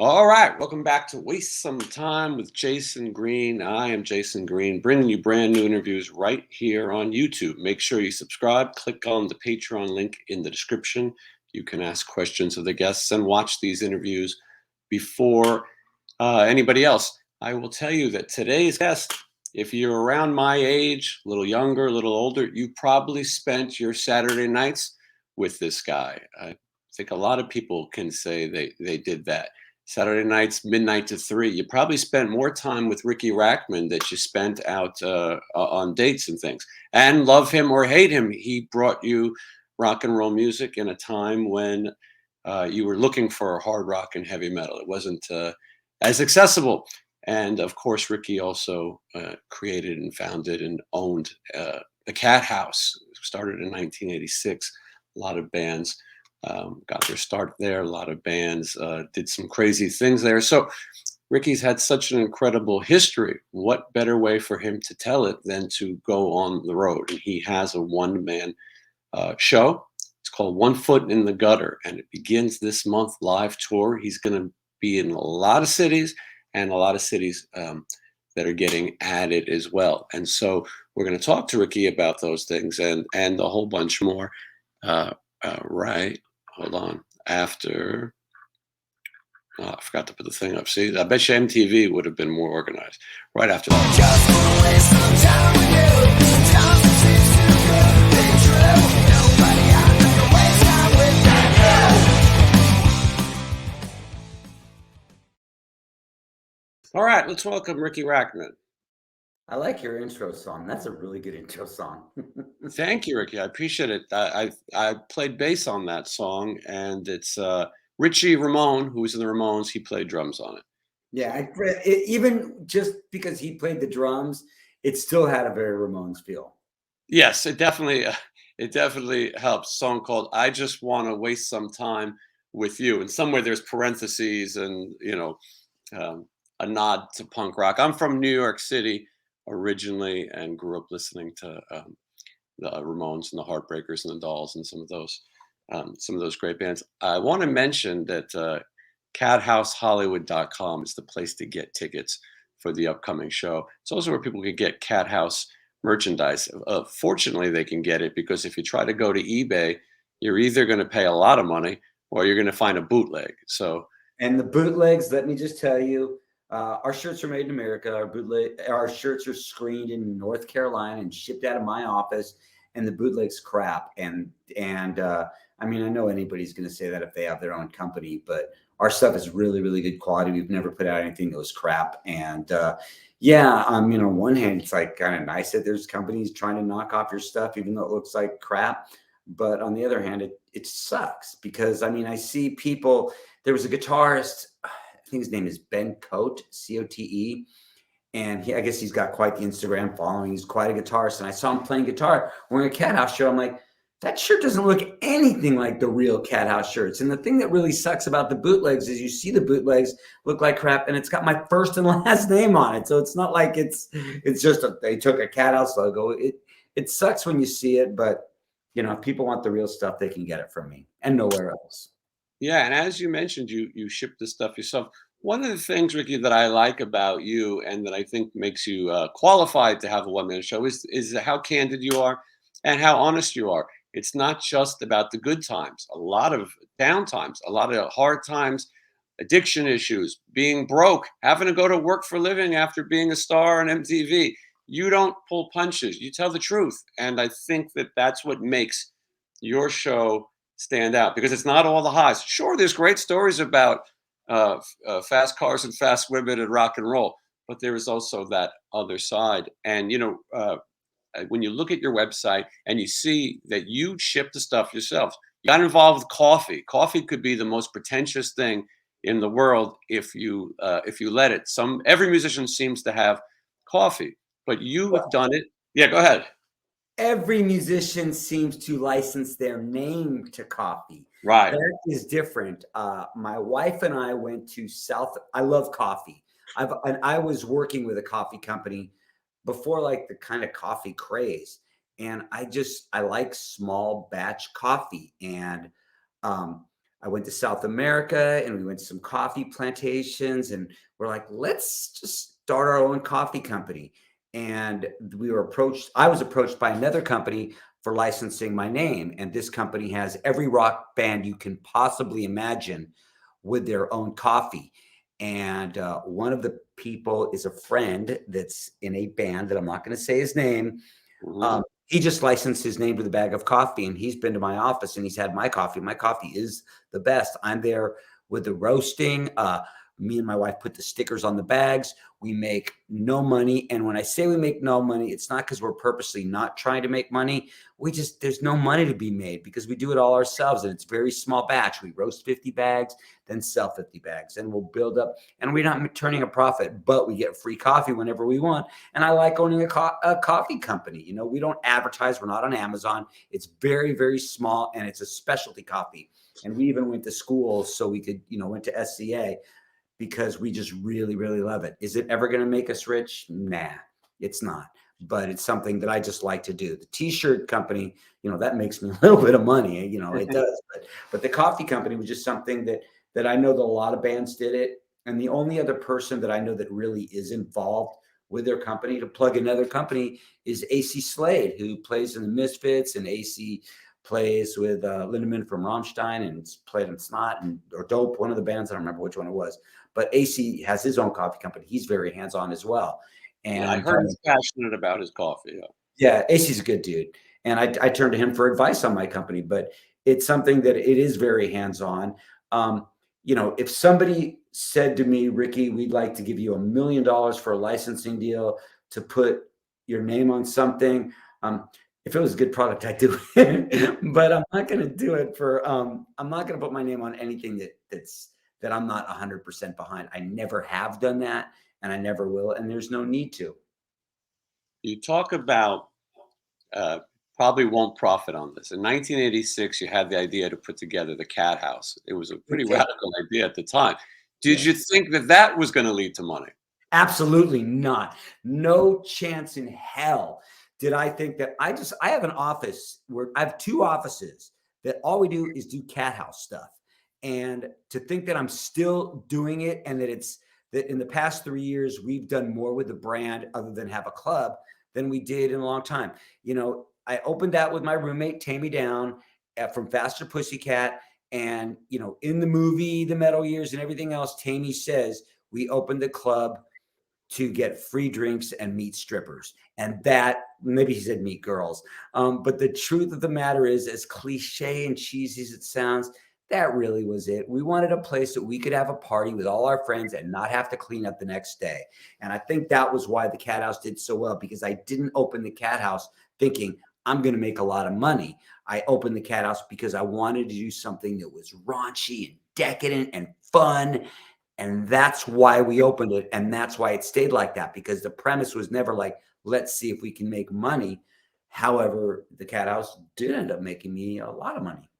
All right, welcome back to Waste Some Time with Jason Green. I am Jason Green, bringing you brand new interviews right here on YouTube. Make sure you subscribe, click on the Patreon link in the description. You can ask questions of the guests and watch these interviews before anybody else. I will tell you that today's guest, if you're around my age, a little younger, a little older, you probably spent your Saturday nights with this guy. I think a lot of people can say they did that. Saturday nights, midnight to 3. You probably spent more time with Riki Rachtman that you spent out on dates and things. And love him or hate him, he brought you rock and roll music in a time when you were looking for hard rock and heavy metal. It wasn't as accessible. And of course, Riki also created and founded and owned the Cat House. It started in 1986. A lot of bands got their start there. A lot of bands did some crazy things there. So Ricky's had such an incredible history. What better way for him to tell it than to go on the road? And he has a one-man show. It's called One Foot in the Gutter, and it begins this month live tour. He's going to be in a lot of cities and a lot of cities that are getting added as well. And so we're going to talk to Riki about those things and a whole bunch more. Right. Hold on. After, oh, I forgot to put the thing up. See, I bet you MTV would have been more organized. Right after that. Just wanna waste some time with you. Sometimes it seems too good to be true. Nobody out there can waste time with you. All right, let's welcome Riki Rachtman. I like your intro song. That's a really good intro song. Thank you, Riki. I appreciate it. I played bass on that song, and it's Richie Ramone, who was in the Ramones. He played drums on it. Yeah, even just because he played the drums, it still had a very Ramones feel. Yes, it definitely helps. A song called "I Just Want to Waste Some Time with You," and somewhere there's parentheses and a nod to punk rock. I'm from New York City originally and grew up listening to the Ramones and the Heartbreakers and the Dolls and some of those great bands. I want to mention that cathousehollywood.com is the place to get tickets for the upcoming show. It's also where people can get Cat House merchandise. Fortunately, they can get it because if you try to go to eBay, you're either going to pay a lot of money or you're going to find a bootleg. So, and the bootlegs, let me just tell you, our shirts are made in America. Our shirts are screened in North Carolina and shipped out of my office. And the bootleg's crap. And I mean, I know anybody's going to say that if they have their own company, but our stuff is really, really good quality. We've never put out anything that was crap. And yeah, on one hand, it's like kind of nice that there's companies trying to knock off your stuff, even though it looks like crap. But on the other hand, it sucks because I mean, I see people. There was a guitarist, I think his name is Ben Cote, Cote. And I guess he's got quite the Instagram following. He's quite a guitarist. And I saw him playing guitar wearing a Cat House shirt. I'm like, that shirt doesn't look anything like the real Cat House shirts. And the thing that really sucks about the bootlegs is you see the bootlegs look like crap, and it's got my first and last name on it. So it's not like it's just they took a Cat House logo. It sucks when you see it, but if people want the real stuff, they can get it from me and nowhere else. yeah, and as you mentioned, you ship the stuff yourself. One of the things, Riki, that I like about you and that I think makes you qualified to have a one-man show is how candid you are and how honest you are. It's not just about the good times. A lot of down times, a lot of hard times, addiction issues, being broke, having to go to work for a living after being a star on MTV. You don't pull punches. You tell the truth, and I think that that's what makes your show stand out because it's not all the highs. Sure, there's great stories about fast cars and fast women and rock and roll, but there is also that other side. And when you look at your website and you see that you ship the stuff yourself, you got involved with coffee. Coffee could be the most pretentious thing in the world if you let it. Every musician seems to have coffee, but you have done it. Yeah, go ahead. Every musician seems to license their name to coffee. Right. That is different. My wife and I went to I love coffee. I was working with a coffee company before, like the kind of coffee craze. And I like small batch coffee. And I went to South America and we went to some coffee plantations, and we're like, let's just start our own coffee company. And I was approached by another company for licensing my name. And this company has every rock band you can possibly imagine with their own coffee. And one of the people is a friend that's in a band that I'm not going to say his name. Mhm. He just licensed his name to the bag of coffee, and he's been to my office and he's had my coffee. My coffee is the best. I'm there with the roasting. Me and my wife put the stickers on the bags. We make no money. And when I say we make no money, it's not because we're purposely not trying to make money. There's no money to be made because we do it all ourselves, and it's very small batch. We roast 50 bags, then sell 50 bags, and we'll build up. And we're not turning a profit, but we get free coffee whenever we want. And I like owning a coffee company. You know, we don't advertise. We're not on Amazon. It's very, very small, and it's a specialty coffee. And we even went to school so we could, went to SCA because we just really, really love it. Is it ever going to make us rich? Nah, it's not. But it's something that I just like to do. The t-shirt company, that makes me a little bit of money. It does. But the coffee company was just something that I know that a lot of bands did it. And the only other person that I know that really is involved with their company, to plug another company, is AC Slade, who plays in the Misfits, and AC plays with Lindemann from Rammstein, and played in Snot or Dope, one of the bands. I don't remember which one it was. But AC has his own coffee company. He's very hands-on as well. Yeah, I And heard he's passionate about his coffee. Yeah. yeah, AC's a good dude. And I turned to him for advice on my company, but it's something that it is very hands-on. If somebody said to me, Ricky, we'd like to give you $1 million for a licensing deal to put your name on something. If it was a good product, I'd do it. But I'm not going to do it I'm not going to put my name on anything that I'm not 100% behind. I never have done that, and I never will, and there's no need to. You talk about uh, probably won't profit on this. In 1986, you had the idea to put together the Cat House. It was a We pretty did. radical idea at the time. Did Yeah. you think that that was going to lead to money? Absolutely not. No chance in hell did I think that. I have an office where I have two offices that all we do is do cat house stuff. And to think that I'm still doing it, and that in the past 3 years, we've done more with the brand other than have a club than we did in a long time. I opened that with my roommate, Tammy Down, from Faster Pussycat. And, in the movie, The Metal Years and everything else, Tammy says, we opened the club to get free drinks and meet strippers. And that, maybe he said meet girls. But the truth of the matter is, as cliche and cheesy as it sounds, that really was it. We wanted a place that we could have a party with all our friends and not have to clean up the next day. And I think that was why the Cat House did so well, because I didn't open the Cat House thinking I'm going to make a lot of money. I opened the Cat House because I wanted to do something that was raunchy and decadent and fun. And that's why we opened it. And that's why it stayed like that, because the premise was never like, let's see if we can make money. However, the Cat House did end up making me a lot of money.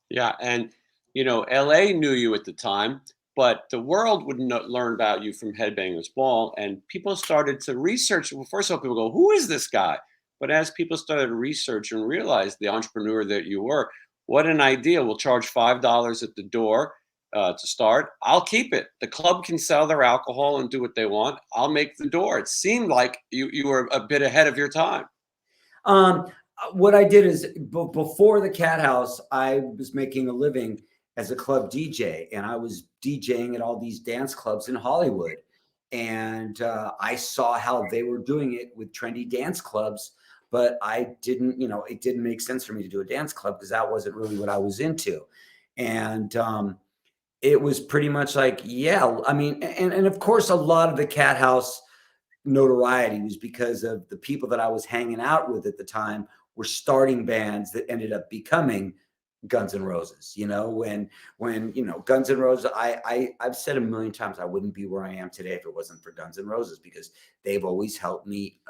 Yeah, and LA knew you at the time, but the world would learn about you from Headbangers Ball, and people started to research. Well, first of all, people go, "Who is this guy?" But as people started to research and realize the entrepreneur that you were, what an idea! We'll charge $5 at the door to start. I'll keep it. The club can sell their alcohol and do what they want. I'll make the door. It seemed like you were a bit ahead of your time. Um, what I did is, before the Cat House, I was making a living as a club DJ, and I was DJing at all these dance clubs in Hollywood. And I saw how they were doing it with trendy dance clubs, but it didn't make sense for me to do a dance club because that wasn't really what I was into. And it was pretty much like, yeah, I mean, and of course, a lot of the Cat House notoriety was because of the people that I was hanging out with at the time were starting bands that ended up becoming Guns N' Roses. When Guns N' Roses, I've said a million times I wouldn't be where I am today if it wasn't for Guns N' Roses, because they've always helped me,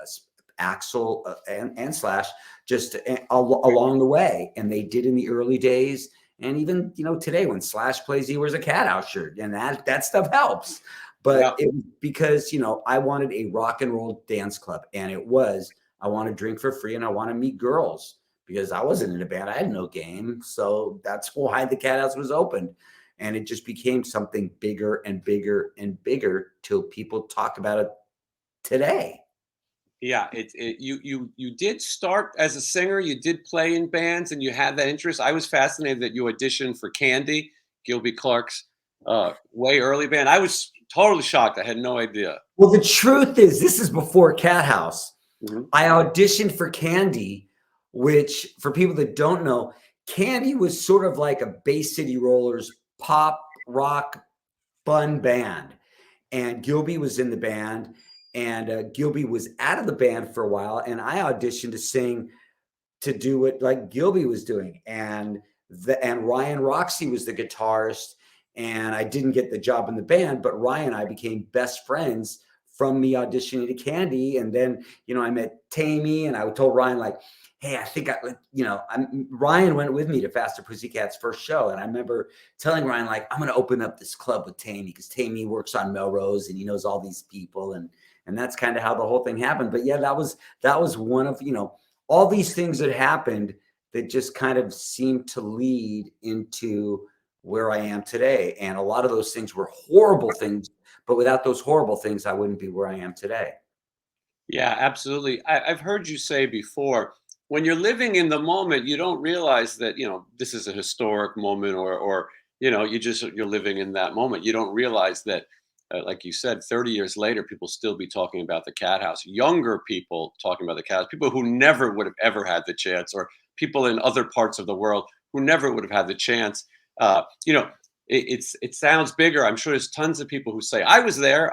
Axel and Slash, just along the way, and they did in the early days. And even today, when Slash plays, he wears a Cat House shirt, and that stuff helps. Yeah. But it was because I wanted a rock and roll dance club, and I want to drink for free, and I want to meet girls, because I wasn't in a band. I had no game. So that's why the Cat House was opened. And it just became something bigger and bigger and bigger till people talk about it today. Yeah, you did start as a singer, you did play in bands, and you had that interest. I was fascinated that you auditioned for Candy, Gilby Clarke's, way early band. I was totally shocked, I had no idea. Well, the truth is, this is before Cat House. Mhm. I auditioned for Candy, which for people that don't know, Candy was sort of like a Bay City Rollers pop rock fun band. And Gilby was in the band, and Gilby was out of the band for a while. And I auditioned to sing to do what like Gilby was doing. And Ryan Roxy was the guitarist. And I didn't get the job in the band, but Ryan and I became best friends from me auditioning to Candy. And then, I met Tammy, and I told Ryan, like, hey, I think Ryan went with me to Faster Pussycat's first show. And I remember telling Ryan, like, I'm going to open up this club with Tammy, because Tammy works on Melrose and he knows all these people. And that's kind of how the whole thing happened. But yeah, that was one of, all these things that happened that just kind of seemed to lead into where I am today. And a lot of those things were horrible things, but without those horrible things, I wouldn't be where I am today. Yeah, absolutely. I've heard you say before, when you're living in the moment, you don't realize that, this is a historic moment, or you're living in that moment. You don't realize that, like you said, 30 years later, people still be talking about the Cat House. Younger people talking about the Cat House, people who never would have ever had the chance, or people in other parts of the world who never would have had the chance. Uh, you know, it sounds bigger. I'm sure there's tons of people who say, I was there,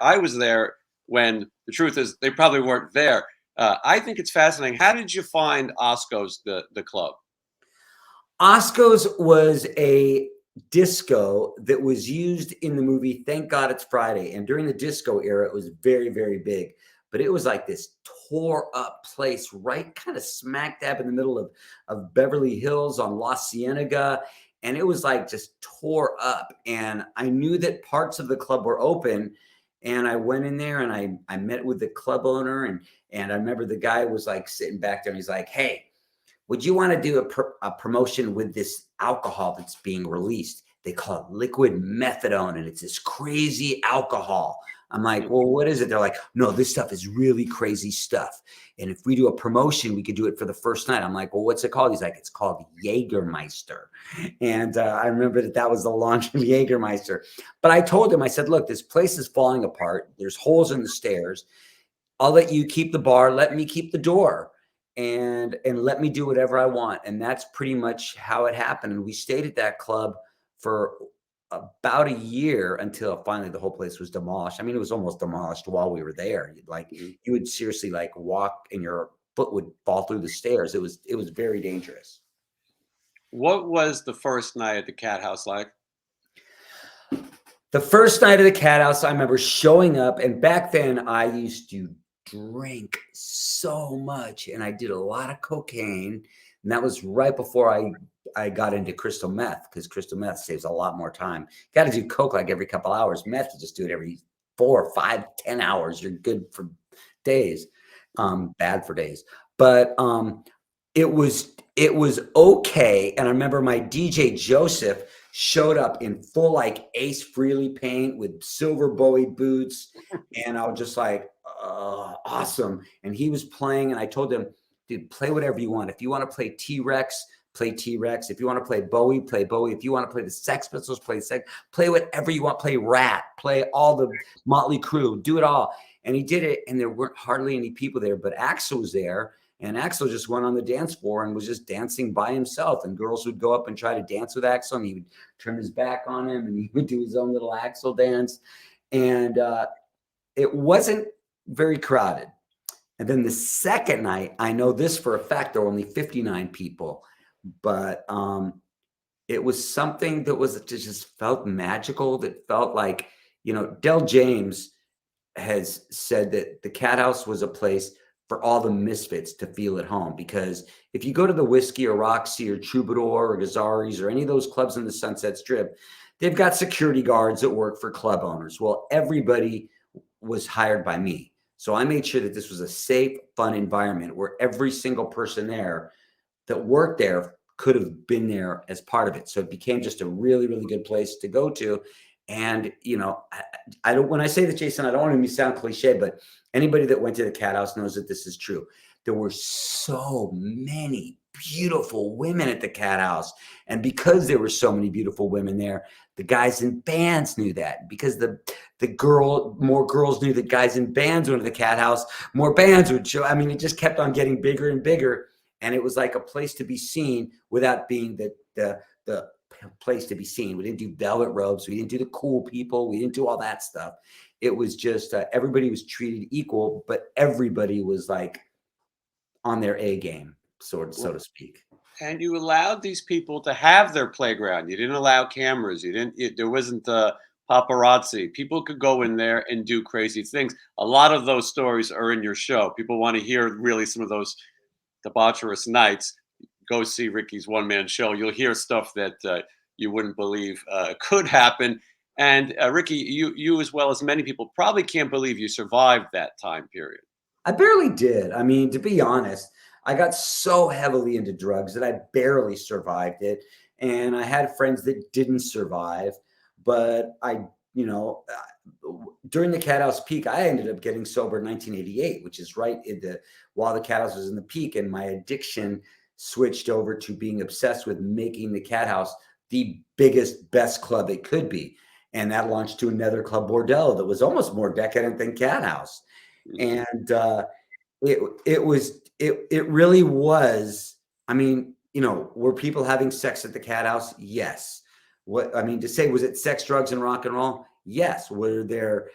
when the truth is they probably weren't there. I think it's fascinating. How did you find Osco's, the club? Osco's was a disco that was used in the movie Thank God It's Friday. And during the disco era, it was very, very big. But it was like this tore up place, right kind of smack dab in the middle of Beverly Hills on La Cienega. And it was like just tore up. And I knew that parts of the club were open. And I went in there and I met with the club owner. And I remember the guy was like sitting back there and he's like, hey, would you want to do a promotion with this alcohol that's being released? They call it liquid methadone, and it's this crazy alcohol. I'm like, well, what is it? They're like, no, this stuff is really crazy stuff. And if we do a promotion, we could do it for the first night. I'm like, well, what's it called? He's like, it's called Jägermeister. And I remember that was the launch of Jägermeister. But I told him, I said, look, this place is falling apart. There's holes in the stairs. I'll let you keep the bar. Let me keep the door. And let me do whatever I want. And that's pretty much how it happened. And we stayed at that club for about a year until finally the whole place was demolished. I mean, it was almost demolished while we were there. You would seriously like walk and your foot would fall through the stairs. It was very dangerous. What was the first night at the Cat House like? The first night of the Cat House, I remember showing up, and back then I used to drink so much, and I did a lot of cocaine, and that was right before I got into crystal meth, because crystal meth saves a lot more time. Got to do coke like every couple hours. Meth, you just do it every 4, 5, 10 hours. You're good for days, bad for days. But it was okay. And I remember my DJ Joseph showed up in full like Ace Frehley paint with silver Bowie boots, and I was just like, awesome. And he was playing, and I told him, dude, play whatever you want. If you want to play T-Rex, play T-Rex. If you want to play Bowie, play Bowie. If you want to play the Sex Pistols, play whatever you want. Play Rat, play all the Motley Crue, do it all. And he did it, and there weren't hardly any people there, but Axl was there. And Axl just went on the dance floor and was just dancing by himself. And girls would go up and try to dance with Axl, and he would turn his back on him, and he would do his own little Axl dance. And it wasn't very crowded. And then the second night, I know this for a fact, there were only 59 people, but it was something that just felt magical, that felt like, Del James has said that the Cat House was a place for all the misfits to feel at home. Because if you go to the Whiskey or Roxy or Troubadour or Gazzari's or any of those clubs in the Sunset Strip, they've got security guards that work for club owners. Well, everybody was hired by me. So I made sure that this was a safe, fun environment where every single person there that worked there could have been there as part of it. So it became just a really, really good place to go to. And, you know, I don't, when I say that, Jason, I don't want to sound cliche, but anybody that went to the Cat House knows that this is true. There were so many beautiful women at the Cat House. And because there were so many beautiful women there, the guys in bands knew that. Because more girls knew that guys in bands went to the Cat House, more bands would show. I mean, it just kept on getting bigger and bigger. And it was like a place to be seen without being the place to be seen. We didn't do velvet robes. We didn't do the cool people. We didn't do all that stuff. It was just everybody was treated equal, but everybody was like on their A game, so to speak. And you allowed these people to have their playground. You didn't allow cameras. There wasn't paparazzi. People could go in there and do crazy things. A lot of those stories are in your show. People want to hear really some of those debaucherous nights. Go see Riki's one-man show. You'll hear stuff that you wouldn't believe could happen. And Riki, you as well as many people probably can't believe you survived that time period. I barely did. I mean, to be honest, I got so heavily into drugs that I barely survived it. And I had friends that didn't survive, but during the Cat House peak, I ended up getting sober in 1988, which is right while the Cat House was in the peak, and my addiction switched over to being obsessed with making the Cat House the biggest, best club it could be. And that launched to another club, Bordello, that was almost more decadent than Cat House. And it really was. I mean, were people having sex at the Cat House? Yes. To say, was it sex, drugs, and rock and roll? Yes. Were there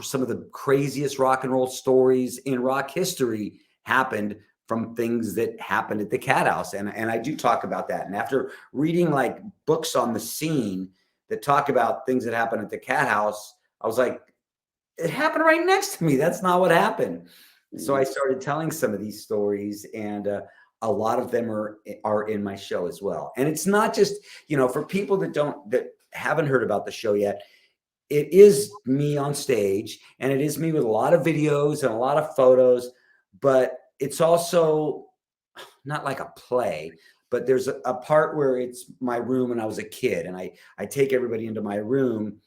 some of the craziest rock and roll stories in rock history happened from things that happened at the Cat House? And I do talk about that. And after reading like books on the scene that talk about things that happened at the Cat House, I was like, it happened right next to me. That's not what happened. So I started telling some of these stories, and a lot of them are in my show as well. And it's not just, for people that haven't heard about the show yet, it is me on stage, and it is me with a lot of videos and a lot of photos, but it's also not like a play, but there's a part where it's my room when I was a kid, and I take everybody into my room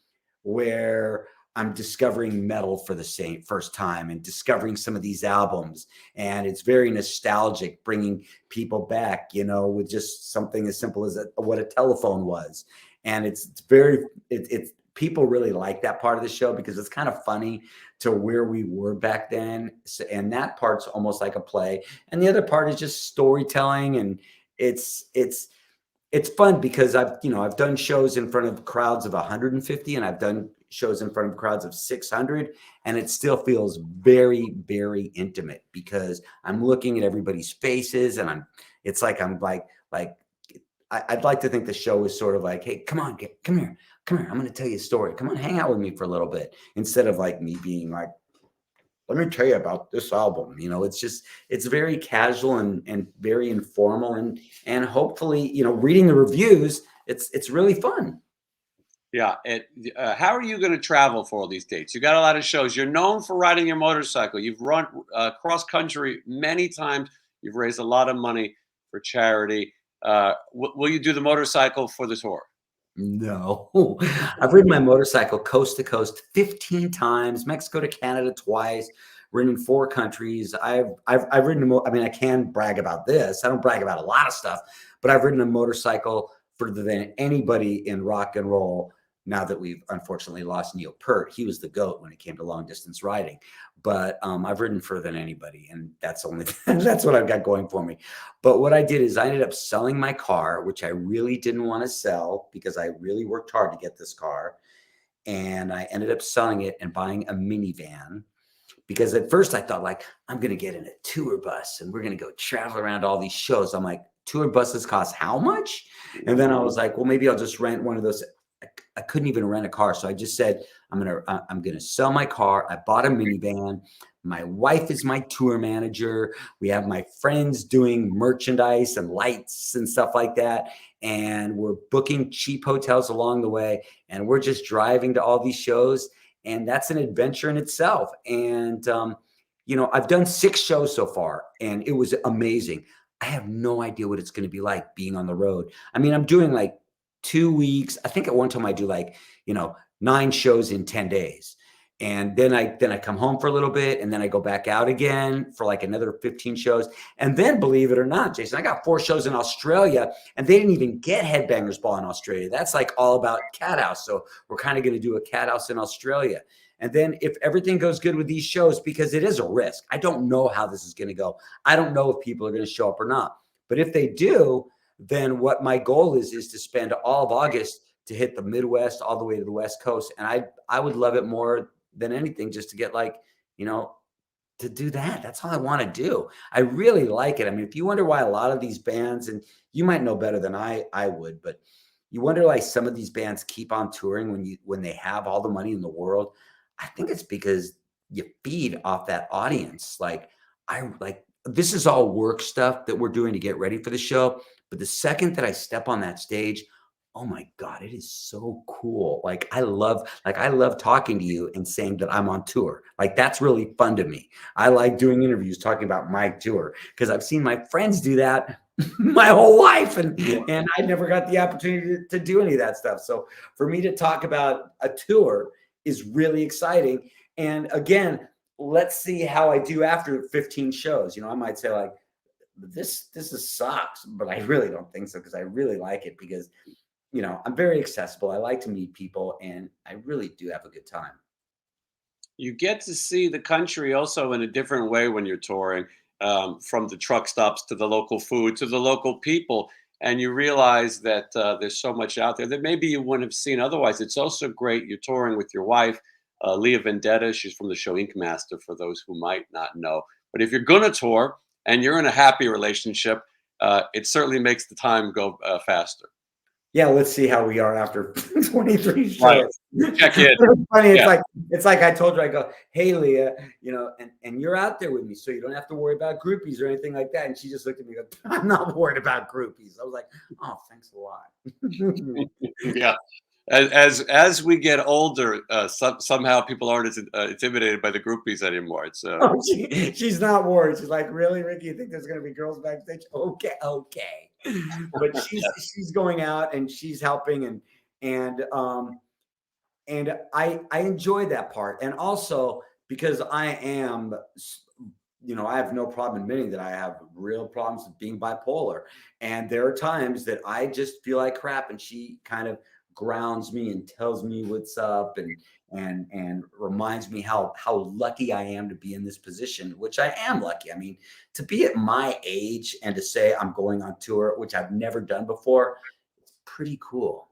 where I'm discovering metal for the first time and discovering some of these albums. And it's very nostalgic, bringing people back, with just something as simple as what a telephone was. And it's people really like that part of the show because it's kind of funny to where we were back then. And that part's almost like a play. And the other part is just storytelling. And it's fun because I've done shows in front of crowds of 150, and I've done shows in front of crowds of 600, and it still feels very, very intimate because I'm looking at everybody's faces, and I'd like to think the show is sort of like, hey, come here. I'm going to tell you a story. Come on, hang out with me for a little bit, instead of like me being like, let me tell you about this album. It's very casual and very informal, and hopefully, reading the reviews, it's really fun. Yeah. How are you going to travel for all these dates? You got a lot of shows. You're known for riding your motorcycle. You've run cross country many times. You've raised a lot of money for charity. Will you do the motorcycle for the tour? No, I've ridden my motorcycle coast to coast 15 times, Mexico to Canada twice, ridden in 4 countries. I've ridden I can brag about this. I don't brag about a lot of stuff, but I've ridden a motorcycle further than anybody in rock and roll. Now that we've unfortunately lost Neil Peart, he was the GOAT when it came to long distance riding. But I've ridden further than anybody, and that's what I've got going for me. But what I did is I ended up selling my car, which I really didn't want to sell because I really worked hard to get this car. And I ended up selling it and buying a minivan, because at first I thought, like, I'm going to get in a tour bus and we're going to go travel around all these shows. I'm like, tour buses cost how much? And then I was like, well, maybe I'll just rent one of those. I couldn't even rent a car. So I just said, I'm going to sell my car. I bought a minivan. My wife is my tour manager. We have my friends doing merchandise and lights and stuff like that. And we're booking cheap hotels along the way. And we're just driving to all these shows. And that's an adventure in itself. And, I've done 6 shows so far, and it was amazing. I have no idea what it's going to be like being on the road. I mean, I'm doing like 2 weeks. I think at one time I do like, 9 shows in 10 days. And then I come home for a little bit and then I go back out again for like another 15 shows. And then believe it or not, Jason, I got 4 shows in Australia and they didn't even get Headbangers Ball in Australia. That's like all about Cathouse. So we're kind of going to do a Cathouse in Australia. And then if everything goes good with these shows, because it is a risk, I don't know how this is going to go. I don't know if people are going to show up or not. But if they do, then what my goal is to spend all of August to hit the Midwest all the way to the West Coast. And I would love it more than anything just to get like, to do that. That's all I want to do. I really like it. I mean, if you wonder why a lot of these bands, and you might know better than I would, but you wonder why some of these bands keep on touring when they have all the money in the world. I think it's because you feed off that audience. Like this is all work stuff that we're doing to get ready for the show. But the second that I step on that stage, oh my God, it is so cool. Like I love talking to you and saying that I'm on tour. Like that's really fun to me. I like doing interviews talking about my tour because I've seen my friends do that my whole life and I never got the opportunity to do any of that stuff. So for me to talk about a tour is really exciting. And again, let's see how I do after 15 shows. I might say like, this is sucks, but I really don't think so because I really like it because I'm very accessible. I like to meet people and I really do have a good time. You get to see the country also in a different way when you're touring, from the truck stops to the local food to the local people. And you realize that there's so much out there that maybe you wouldn't have seen otherwise. It's also great. You're touring with your wife, Leah Vendetta. She's from the show Ink Master, for those who might not know. But if you're going to tour and you're in a happy relationship, it certainly makes the time go faster. Yeah, let's see how we are after 23 Right. shows. Check in. It's funny. Yeah. It's like I told her, I go, hey, Leah, and you're out there with me, so you don't have to worry about groupies or anything like that. And she just looked at me and goes, I'm not worried about groupies. I was like, oh, thanks a lot. Yeah. As we get older, somehow people aren't as intimidated by the groupies anymore. It's Oh, she's not worried. She's like, really, Ricky? You think there's going to be girls backstage? Okay. But she's going out and she's helping and I enjoy that part. And also because I have no problem admitting that I have real problems with being bipolar. And there are times that I just feel like crap and she kind of grounds me and tells me what's up and reminds me how lucky I am to be in this position, which I am lucky. I mean, to be at my age and to say I'm going on tour, which I've never done before, it's pretty cool.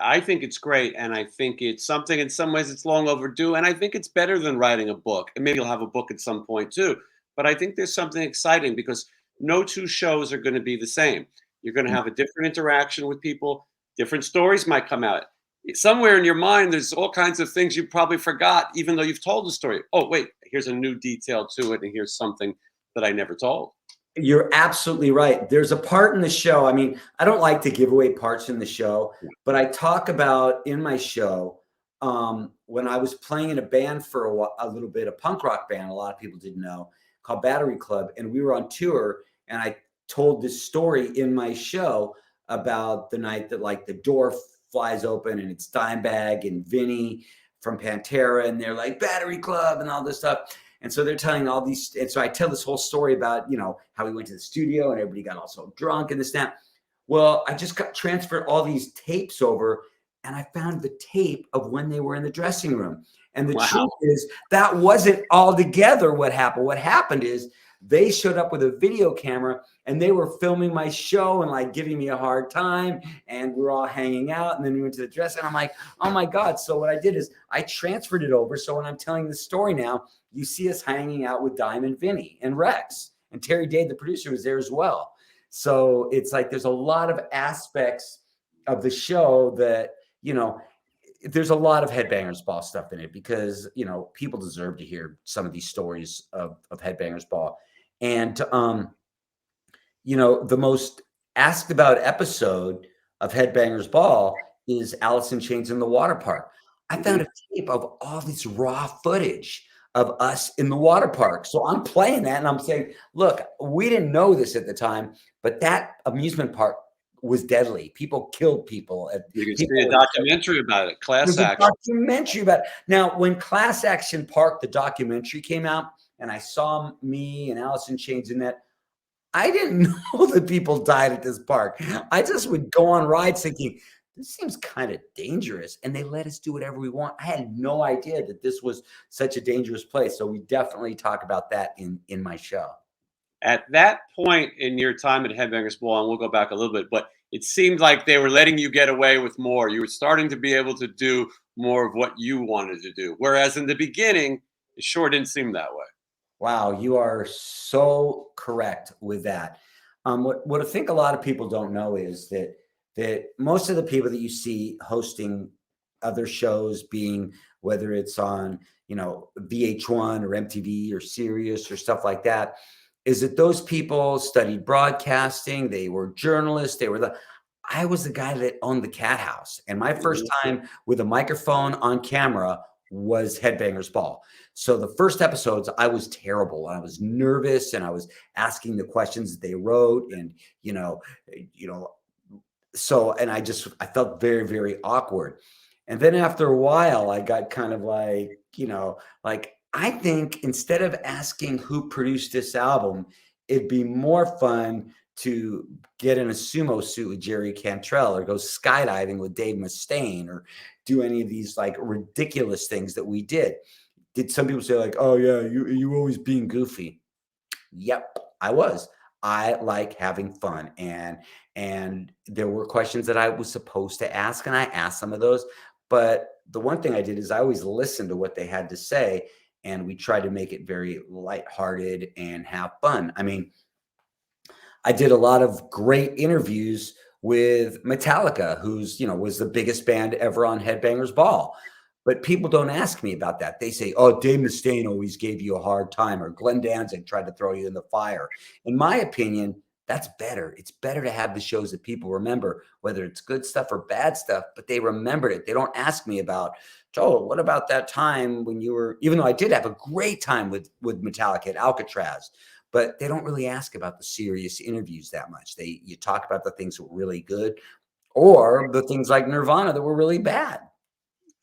I think it's great, and I think it's something. In some ways, it's long overdue, and I think it's better than writing a book. And maybe you'll have a book at some point too. But I think there's something exciting because no two shows are going to be the same. You're going to have a different interaction with people. Different stories might come out. Somewhere in your mind, there's all kinds of things you probably forgot, even though you've told the story. Oh, wait, here's a new detail to it, and here's something that I never told. You're absolutely right. There's a part in the show. I mean, I don't like to give away parts in the show, but I talk about in my show when I was playing in a band for a little bit, a punk rock band, a lot of people didn't know, called Battery Club. And we were on tour and I told this story in my show about the night that like the door flies open and it's Dimebag and Vinny from Pantera and they're like Battery Club and all this stuff. And so they're telling all these, and so I tell this whole story about, how we went to the studio and everybody got all so drunk and this, that. Well, I just got transferred all these tapes over and I found the tape of when they were in the dressing room. And the truth is that wasn't altogether what happened. What happened is they showed up with a video camera and they were filming my show and like giving me a hard time. And we're all hanging out. And then we went to the dress and I'm like, oh my God. So what I did is I transferred it over. So when I'm telling the story now, you see us hanging out with Diamond Vinny and Rex and Terry Day, the producer, was there as well. So it's like, there's a lot of aspects of the show that, there's a lot of Headbangers Ball stuff in it because, people deserve to hear some of these stories of Headbangers Ball. And, the most asked about episode of Headbangers Ball is Alice in Chains in the Water Park. I found a tape of all this raw footage of us in the water park. So I'm playing that and I'm saying, look, we didn't know this at the time, but that amusement park was deadly. People killed people. You can People see a were, documentary about it, Class there's a Action. documentary about it. Now, when Class Action Park, the documentary came out, and I saw me and Allison Chains in that, I didn't know that people died at this park. I just would go on rides thinking, this seems kind of dangerous. And they let us do whatever we want. I had no idea that this was such a dangerous place. So we definitely talk about that in my show. At that point in your time at Headbangers Ball, and we'll go back a little bit, but it seemed like they were letting you get away with more. You were starting to be able to do more of what you wanted to do. Whereas in the beginning, it sure didn't seem that way. Wow, you are so correct with that. What I think a lot of people don't know is that most of the people that you see hosting other shows, being whether it's on VH1 or MTV or Sirius or stuff like that, is that those people studied broadcasting. They were journalists. I was the guy that owned the Cat House, and my first time with a microphone on camera was Headbangers Ball. So the first episodes, I was terrible. I was nervous, and I was asking the questions that they wrote, and so, and I felt very, very awkward. And then after a while, I got kind of like I think instead of asking who produced this album, it'd be more fun to get in a sumo suit with Jerry Cantrell or go skydiving with Dave Mustaine or do any of these like ridiculous things that we did. Did some people say like, oh yeah, you always being goofy? Yep, I was. I like having fun, and there were questions that I was supposed to ask, and I asked some of those. But the one thing I did is I always listened to what they had to say, and we tried to make it very lighthearted and have fun. I mean, I did a lot of great interviews with Metallica, who's was the biggest band ever on Headbangers Ball. But people don't ask me about that. They say, oh, Dave Mustaine always gave you a hard time, or Glenn Danzig tried to throw you in the fire. In my opinion, that's better. It's better to have the shows that people remember, whether it's good stuff or bad stuff, but they remembered it. They don't ask me about, Joel, what about that time when you were, even though I did have a great time with Metallica at Alcatraz, but they don't really ask about the serious interviews that much. You talk about the things that were really good or the things like Nirvana that were really bad.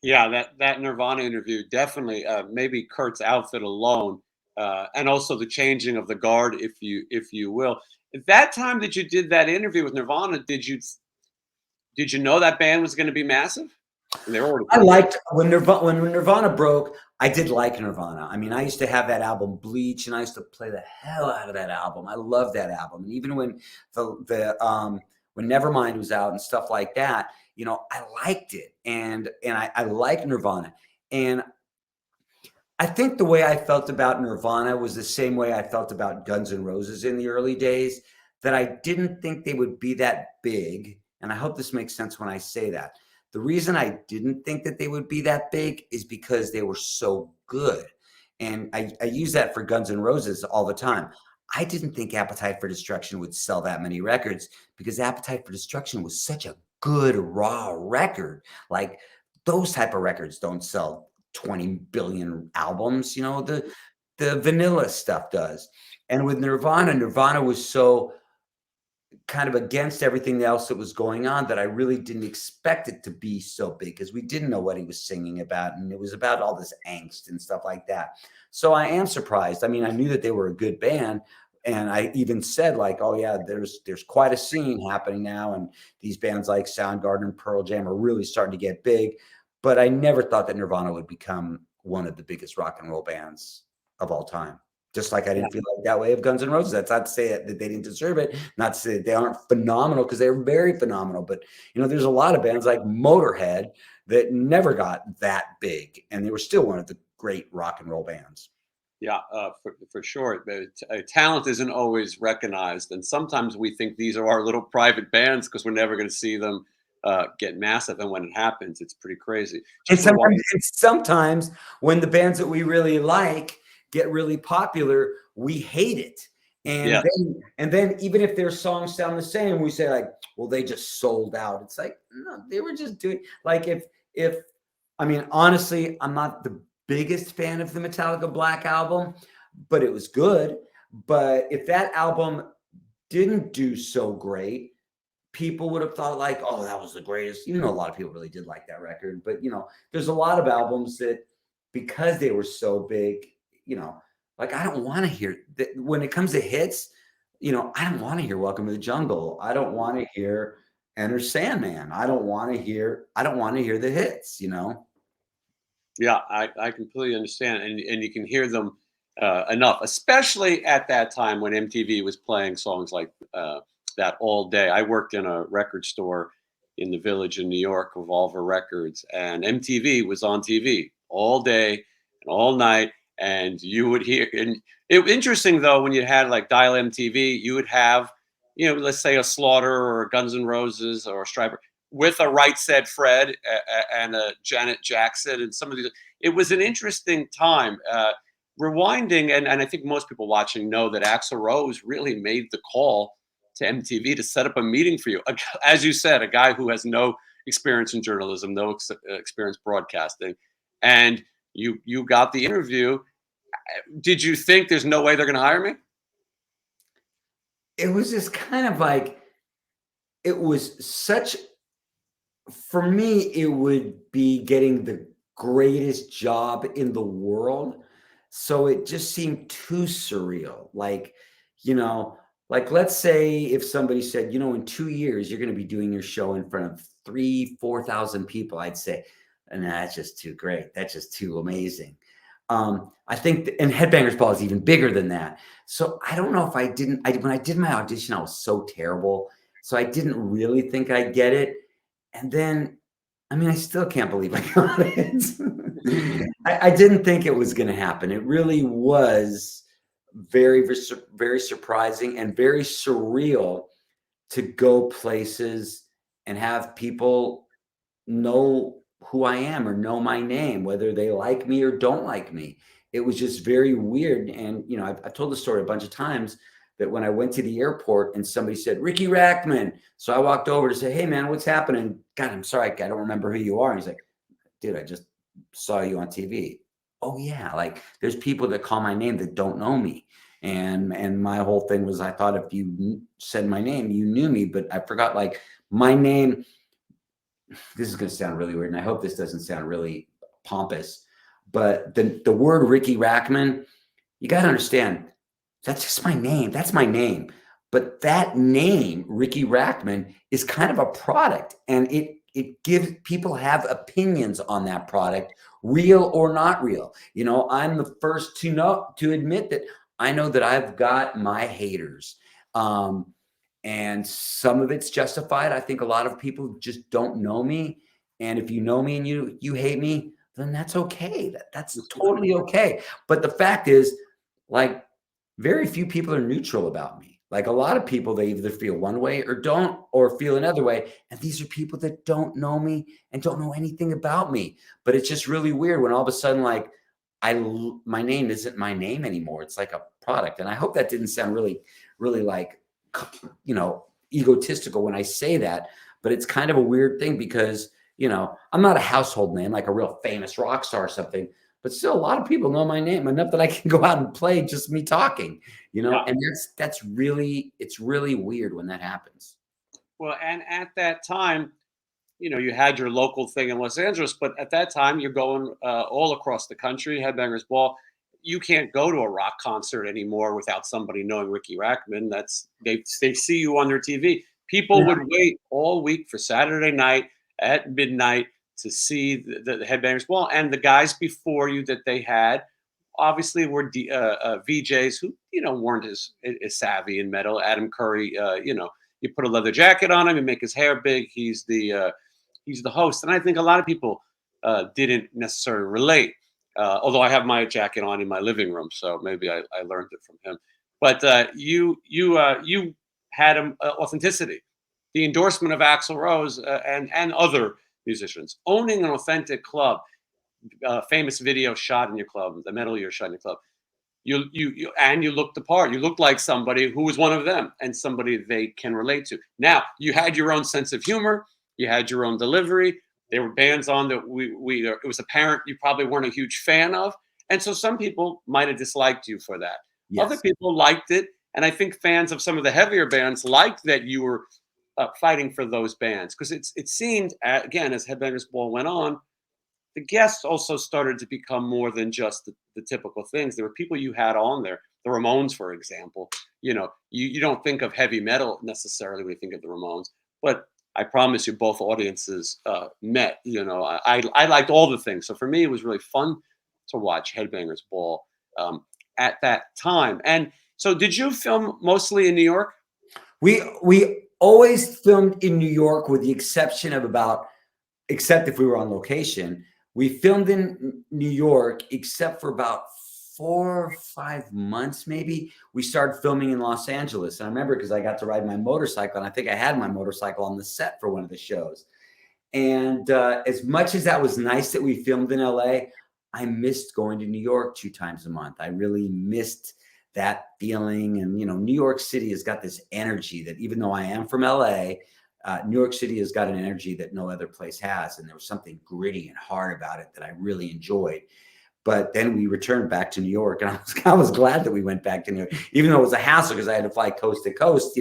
Yeah, that Nirvana interview definitely, maybe Kurt's outfit alone, and also the changing of the guard, if you will. At that time that you did that interview with Nirvana, did you know that band was going to be massive? And they were already I pretty liked when Nirvana broke. I did like Nirvana. I mean, I used to have that album Bleach, and I used to play the hell out of that album. I loved that album, and even when when Nevermind was out and stuff like that, I liked it, and I liked Nirvana, and I think the way I felt about Nirvana was the same way I felt about Guns N' Roses in the early days, that I didn't think they would be that big. And I hope this makes sense when I say that. The reason I didn't think that they would be that big is because they were so good. And I use that for Guns N' Roses all the time. I didn't think Appetite for Destruction would sell that many records because Appetite for Destruction was such a good raw record. Like those type of records don't sell 20 billion albums, the vanilla stuff does. And with Nirvana was so kind of against everything else that was going on that I really didn't expect it to be so big because we didn't know what he was singing about, and it was about all this angst and stuff like that. So I am surprised. I mean, I knew that they were a good band, and I even said like, oh yeah, there's quite a scene happening now, and these bands like Soundgarden and Pearl Jam are really starting to get big. But I never thought that Nirvana would become one of the biggest rock and roll bands of all time. Just like I didn't feel like that way of Guns N' Roses. That's not to say that they didn't deserve it, not to say that they aren't phenomenal, because they're very phenomenal. But there's a lot of bands like Motorhead that never got that big, and they were still one of the great rock and roll bands. Yeah, for sure. Talent isn't always recognized, and sometimes we think these are our little private bands because we're never going to see them get massive. And when it happens, it's pretty crazy. And sometimes when the bands that we really like get really popular, we hate it. And then even if their songs sound the same, we say like, well, they just sold out. It's like, no, they were just doing like if I mean, honestly, I'm not the biggest fan of the Metallica Black album, but it was good. But if that album didn't do so great, people would have thought like, oh, that was the greatest. You know, a lot of people really did like that record, but there's a lot of albums that, because they were so big, like I don't want to hear that when it comes to hits. I don't want to hear Welcome to the Jungle. I don't want to hear Enter Sandman. I don't want to hear the hits. Yeah, I completely understand, and you can hear them enough, especially at that time when MTV was playing songs like that all day. I worked in a record store in the Village in New York, Revolver Records, and MTV was on TV all day and all night, and you would hear. And it was interesting though when you had like Dial MTV, you would have, let's say a Slaughter or a Guns N' Roses or a Stryper with a Right Said Fred and a Janet Jackson and some of these. It was an interesting time. Rewinding, and I think most people watching know that Axl Rose really made the call to MTV to set up a meeting for you. As you said, a guy who has no experience in journalism, no experience broadcasting, and you got the interview. Did you think there's no way they're going to hire me? It was just kind of like, it was such, for me, it would be getting the greatest job in the world. So it just seemed too surreal. Like let's say if somebody said, in 2 years, you're going to be doing your show in front of 4,000 people, I'd say, and that's just too great. That's just too amazing. I think, and Headbangers Ball is even bigger than that. So I don't know if when I did my audition, I was so terrible. So I didn't really think I'd get it. And then, I mean, I still can't believe I got it. I didn't think it was going to happen. It really was very, very surprising and very surreal to go places and have people know who I am or know my name, whether they like me or don't like me. It was just very weird. And, I've told the story a bunch of times that when I went to the airport and somebody said, Riki Rachtman. So I walked over to say, hey, man, what's happening? God, I'm sorry. I don't remember who you are. And he's like, dude, I just saw you on TV. Oh, yeah. Like there's people that call my name that don't know me. And my whole thing was, I thought if you said my name, you knew me, but I forgot like my name. This is going to sound really weird, and I hope this doesn't sound really pompous, but the word Riki Rachtman, you got to understand, that's just my name. That's my name. But that name, Riki Rachtman, is kind of a product, and it gives people have opinions on that product, real or not real. I'm the first to admit that I know that I've got my haters. And some of it's justified. I think a lot of people just don't know me. And if you know me and you hate me, then that's okay. That's totally okay. But the fact is, like, very few people are neutral about me. Like a lot of people, they either feel one way or don't, or feel another way. And these are people that don't know me and don't know anything about me. But it's just really weird when all of a sudden, like, my name isn't my name anymore. It's like a product. And I hope that didn't sound really, really like, egotistical when I say that, but it's kind of a weird thing because, I'm not a household name, like a real famous rock star or something, but still a lot of people know my name enough that I can go out and play just me talking, Yeah. and it's really weird when that happens. Well, and at that time, you had your local thing in Los Angeles, but at that time, you're going all across the country, Headbangers Ball. You can't go to a rock concert anymore without somebody knowing Riki Rachtman. They see you on their TV. People would wait all week for Saturday night at midnight to see the Headbangers Ball, and the guys before you that they had obviously were VJs who weren't as savvy in metal. Adam Curry, you put a leather jacket on him, you make his hair big. He's the host, and I think a lot of people didn't necessarily relate. Although I have my jacket on in my living room, so maybe I learned it from him. But you had authenticity, the endorsement of Axl Rose and other musicians, owning an authentic club, famous video shot in your club, the Metal Year shot in your club. You looked the part. You looked like somebody who was one of them and somebody they can relate to. Now you had your own sense of humor. You had your own delivery. There were bands on that it was apparent you probably weren't a huge fan of, and so some people might have disliked you for that. Other Yes. people liked it, and I think fans of some of the heavier bands liked that you were fighting for those bands because it seemed again as Headbangers Ball went on, the guests also started to become more than just the typical things. There were people you had on there, the Ramones, for example. You don't think of heavy metal necessarily when you think of the Ramones, but I promise you, both audiences met. I liked all the things. So for me, it was really fun to watch Headbangers Ball at that time. And so, did you film mostly in New York? We always filmed in New York, with the exception of except if we were on location. We filmed in New York, except for about 4 or 5 months, maybe. We started filming in Los Angeles. And I remember because I got to ride my motorcycle, and I think I had my motorcycle on the set for one of the shows. And as much as that was nice that we filmed in LA, I missed going to New York 2 times a month. I really missed that feeling. And, New York City has got this energy that, even though I am from LA, New York City has got an energy that no other place has. And there was something gritty and hard about it that I really enjoyed. But then we returned back to New York, and I was glad that we went back to New York, even though it was a hassle because I had to fly coast to coast,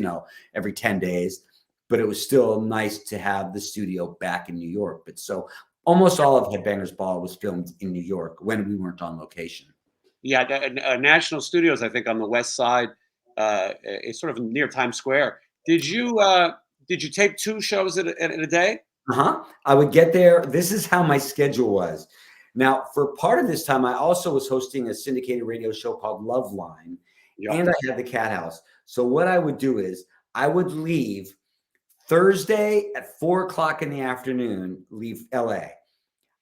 every 10 days. But it was still nice to have the studio back in New York. But so almost all of Headbangers Ball was filmed in New York when we weren't on location. Yeah, National Studios, I think, on the West Side. It's sort of near Times Square. Did you tape 2 shows in a day? I would get there. This is how my schedule was. Now, for part of this time, I also was hosting a syndicated radio show called Love Line, Yeah. and I had the Cathouse. So what I would do is I would leave Thursday at 4 o'clock in the afternoon, leave LA.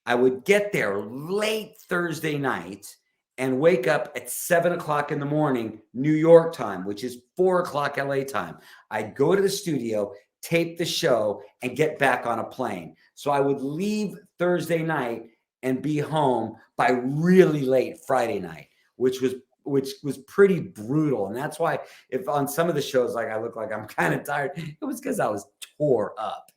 I would get there late Thursday night and wake up at 7 o'clock in the morning, New York time, which is 4 o'clock LA time. I'd go to the studio, tape the show, and get back on a plane. So I would leave Thursday night and be home by really late Friday night, which was pretty brutal. And that's why, if on some of the shows, like, I look like I'm kind of tired, it was because I was tore up.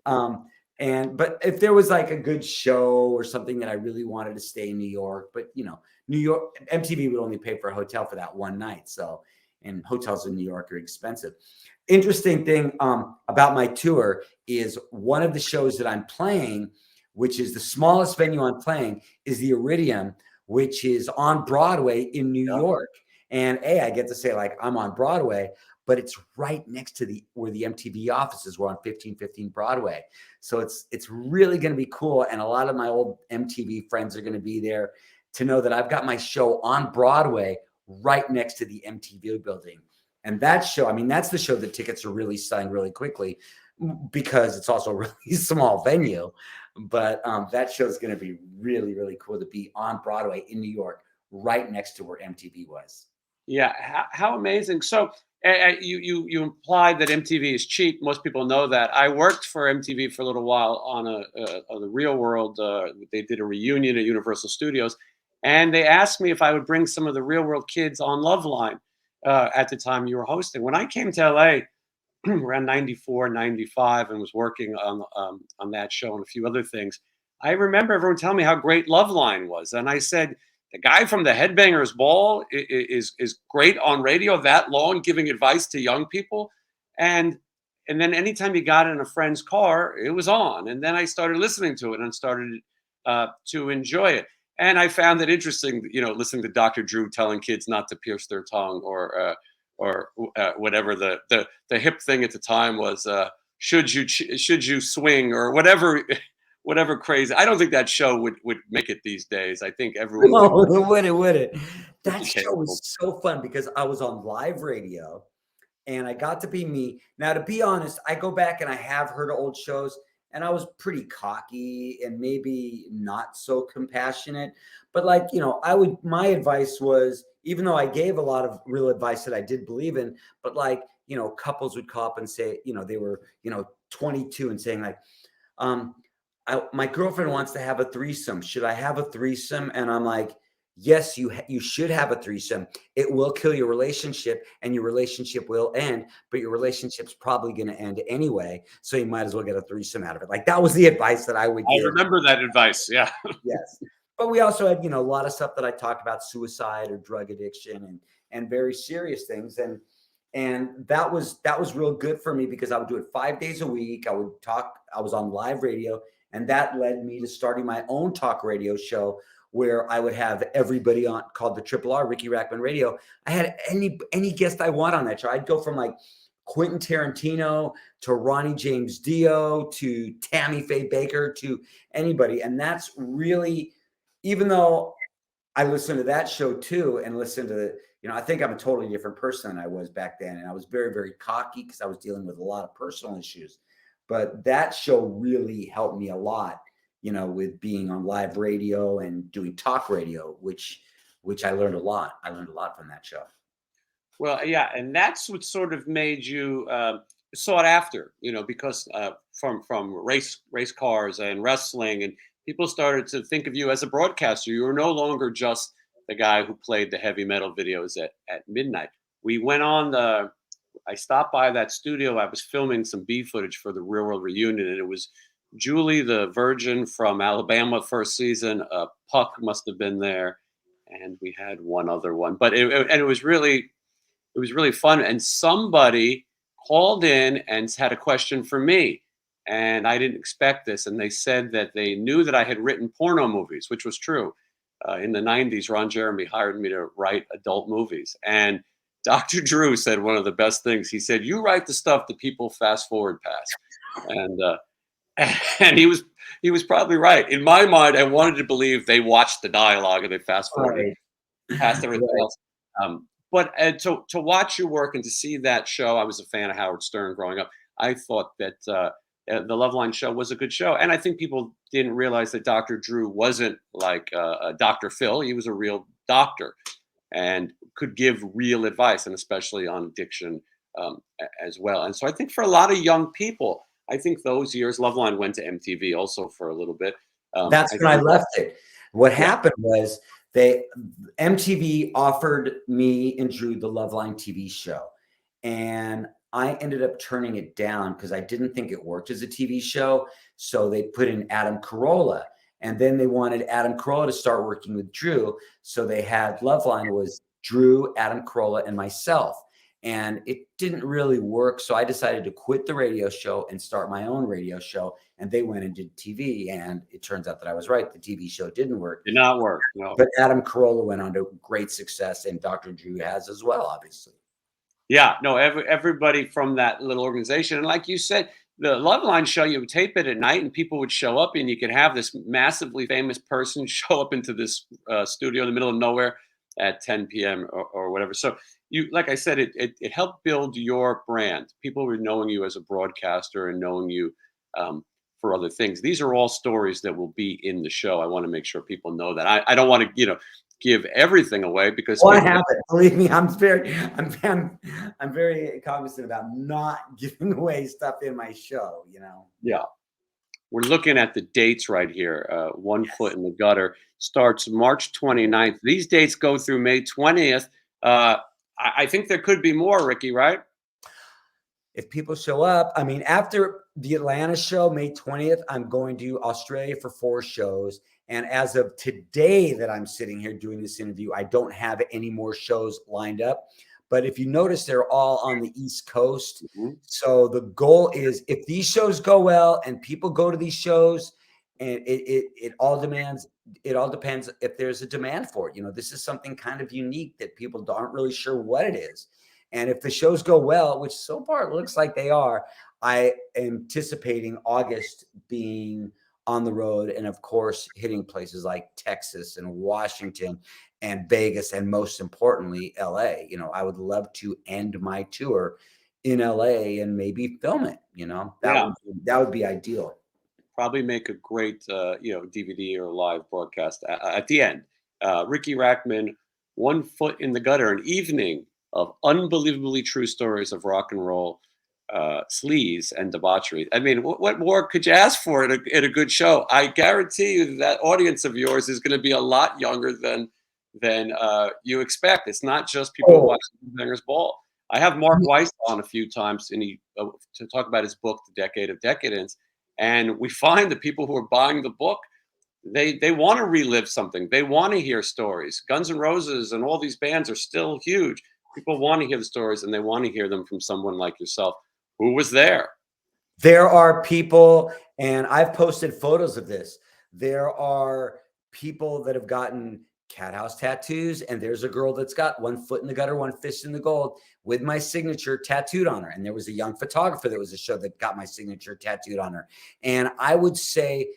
But if there was like a good show or something that I really wanted to stay in New York, but New York, MTV would only pay for a hotel for that one night. So, and hotels in New York are expensive. Interesting thing about my tour is one of the shows that I'm playing, which is the smallest venue I'm playing, is the Iridium, which is on Broadway in New York. And I get to say, like, I'm on Broadway, but it's right next to where the MTV offices were, on 1515 Broadway. So it's really going to be cool. And a lot of my old MTV friends are going to be there to know that I've got my show on Broadway right next to the MTV building. And that show, I mean, that's the show that tickets are really selling really quickly, because it's also a really small venue. But that show is going to be really, really cool to be on Broadway in New York, right next to where MTV was. Yeah, how amazing. So you implied that MTV is cheap. Most people know that. I worked for MTV for a little while on the Real World. They did a reunion at Universal Studios, and they asked me if I would bring some of the Real World kids on Loveline at the time you were hosting. When I came to LA around 94, 95, and was working on that show and a few other things, I remember everyone telling me how great Loveline was, and I said, the guy from the Headbangers Ball is great on radio that long, giving advice to young people, and then anytime you got in a friend's car, it was on, and then I started listening to it and started to enjoy it, and I found it interesting, listening to Dr. Drew telling kids not to pierce their tongue, or whatever the hip thing at the time was, should you swing, or whatever crazy. I don't think that show would make it these days. I think everyone No, it wouldn't. That show capable. was so fun because I was on live radio and I got to be me. Now, to be honest, I go back and I have heard old shows, and I was pretty cocky and maybe not so compassionate. But, like, my advice was, even though I gave a lot of real advice that I did believe in, but, like, couples would call up and say, they were, 22 and saying, like, my girlfriend wants to have a threesome. Should I have a threesome? And I'm like, yes, you should have a threesome. It will kill your relationship, and your relationship will end, but your relationship's probably going to end anyway. So you might as well get a threesome out of it. Like that was the advice that I would I give. remember that advice. Yeah. Yes. But we also had, a lot of stuff that I talked about, suicide or drug addiction, and very serious things. And that was real good for me because I would do it 5 days a week. I would talk, I was on live radio, and that led me to starting my own talk radio show where I would have everybody on, called the Triple R, Riki Rachtman Radio. I had any guest I want on that show. I'd go from like Quentin Tarantino to Ronnie James Dio to Tammy Faye Baker to anybody. And that's really, even though I listened to that show too, and listened to the, I think I'm a totally different person than I was back then. And I was very, very cocky because I was dealing with a lot of personal issues. But that show really helped me a lot, with being on live radio and doing talk radio, which I learned a lot. I learned a lot from that show. Well, yeah, and that's what sort of made you sought after, because from race cars and wrestling, and people started to think of you as a broadcaster. You were no longer just the guy who played the heavy metal videos at midnight. We went on the. I stopped by that studio. I was filming some B footage for the Real World Reunion, and it was Julie the Virgin from Alabama first season. Puck must have been there, and we had one other one, but it was really fun. And somebody called in and had a question for me. And I didn't expect this. And they said that they knew that I had written porno movies, which was true. In the 90s, Ron Jeremy hired me to write adult movies. And Dr. Drew said one of the best things. He said, "You write the stuff that people fast forward past." And and he was probably right. In my mind, I wanted to believe they watched the dialogue and they fast forwarded Right. past everything Right. else. But to watch your work and to see that show, I was a fan of Howard Stern growing up. I thought that the Loveline show was a good show, and I think people didn't realize that Dr. Drew wasn't like Dr. Phil. He was a real doctor and could give real advice, and especially on addiction as well. And so I think for a lot of young people, I think those years, Loveline went to MTV also for a little bit. That's I when I think, left it. What yeah, happened was MTV offered me and Drew the Loveline TV show, and I ended up turning it down because I didn't think it worked as a TV show. So they put in Adam Carolla, and then they wanted Adam Carolla to start working with Drew. So they had Loveline was Drew, Adam Carolla, and myself. And it didn't really work. So I decided to quit the radio show and start my own radio show. And they went and did TV. And it turns out that I was right. The TV show didn't work. did not work. No. But Adam Carolla went on to great success, and Dr. Drew has as well, obviously. Yeah, no, everybody from that little organization. And like you said, the Loveline show, you would tape it at night and people would show up, and you could have this massively famous person show up into this studio in the middle of nowhere at 10 p.m. or whatever. So like I said, it helped build your brand. People were knowing you as a broadcaster and knowing you for other things. These are all stories that will be in the show. I want to make sure people know that. I don't want to, give everything away because Well, I people, haven't. Believe me, I'm very cognizant about not giving away stuff in my show. yeah. We're looking at the dates right here. One Foot Yes. in the Gutter starts March 29th. These dates go through May 20th. I think there could be more, Ricky, right? If people show up, I mean, after the Atlanta show, May 20th, I'm going to Australia for 4 shows. And as of today that I'm sitting here doing this interview, I don't have any more shows lined up. But if you notice, they're all on the East Coast. Mhm. So the goal is if these shows go well and people go to these shows, and it all depends if there's a demand for it. This is something kind of unique that people aren't really sure what it is. And if the shows go well, which so far it looks like they are, I am anticipating August being on the road and, of course, hitting places like Texas and Washington and Vegas and, most importantly, LA. I would love to end my tour in LA and maybe film it. Yeah, That would be ideal. probably make a great, DVD or live broadcast at the end. Ricky Rachtman, One Foot in the Gutter, an evening of unbelievably true stories of rock and roll, sleaze and debauchery. I mean, what more could you ask for in a good show? I guarantee you that audience of yours is going to be a lot younger than than you expect. It's not just people who watch Headbangers Ball. I have Mark Weiss on a few times, and to talk about his book, The Decade of Decadence, and we find that people who are buying the book, they want to relive something. They want to hear stories. Guns N' Roses and all these bands are still huge. People want to hear the stories, and they want to hear them from someone like yourself who was there. There are people, and I've posted photos of this. There are people that have gotten Cathouse tattoos, and there's a girl that's got one foot in the gutter, one fist in the gold with my signature tattooed on her. And there was a young photographer that was a show that got my signature tattooed on her. And I would say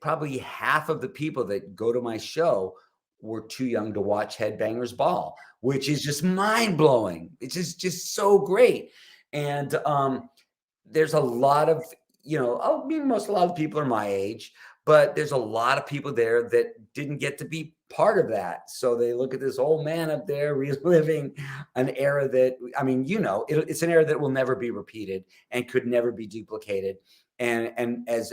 probably half of the people that go to my show were too young to watch Headbangers Ball, which is just mind blowing. It's just so great. And there's a lot of, a lot of people are my age, but there's a lot of people there that didn't get to be part of that. So they look at this old man up there reliving an era that, it's an era that will never be repeated and could never be duplicated. And as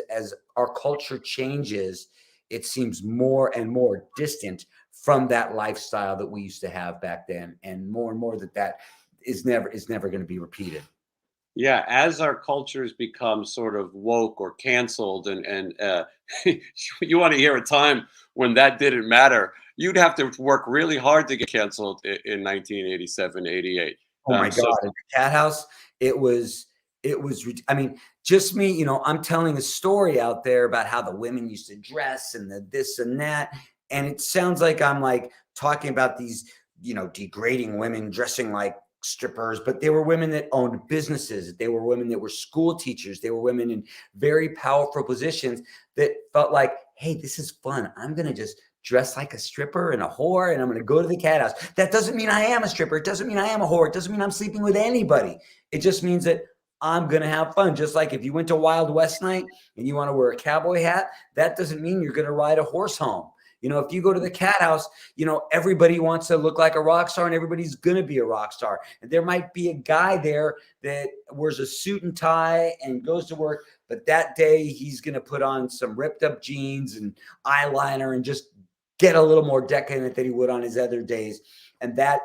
our culture changes, it seems more and more distant from that lifestyle that we used to have back then, and more that is never going to be repeated. Yeah, as our cultures become sort of woke or canceled, and you want to hear a time when that didn't matter, you'd have to work really hard to get canceled in 1987, 88. Oh my God, in the Cathouse, it was, just me, I'm telling a story out there about how the women used to dress and the this and that. And it sounds like I'm like talking about these, degrading women dressing like strippers, but they were women that owned businesses. They were women that were school teachers. They were women in very powerful positions that felt like, hey, this is fun. I'm going to just dress like a stripper and a whore, and I'm going to go to the Cathouse. That doesn't mean I am a stripper. It doesn't mean I am a whore. It doesn't mean I'm sleeping with anybody. It just means that I'm going to have fun. Just like if you went to Wild West night and you want to wear a cowboy hat, that doesn't mean you're going to ride a horse home. If you go to the Cathouse, everybody wants to look like a rock star, and everybody's going to be a rock star. And there might be a guy there that wears a suit and tie and goes to work, but that day he's going to put on some ripped up jeans and eyeliner and just get a little more decadent than he would on his other days. And that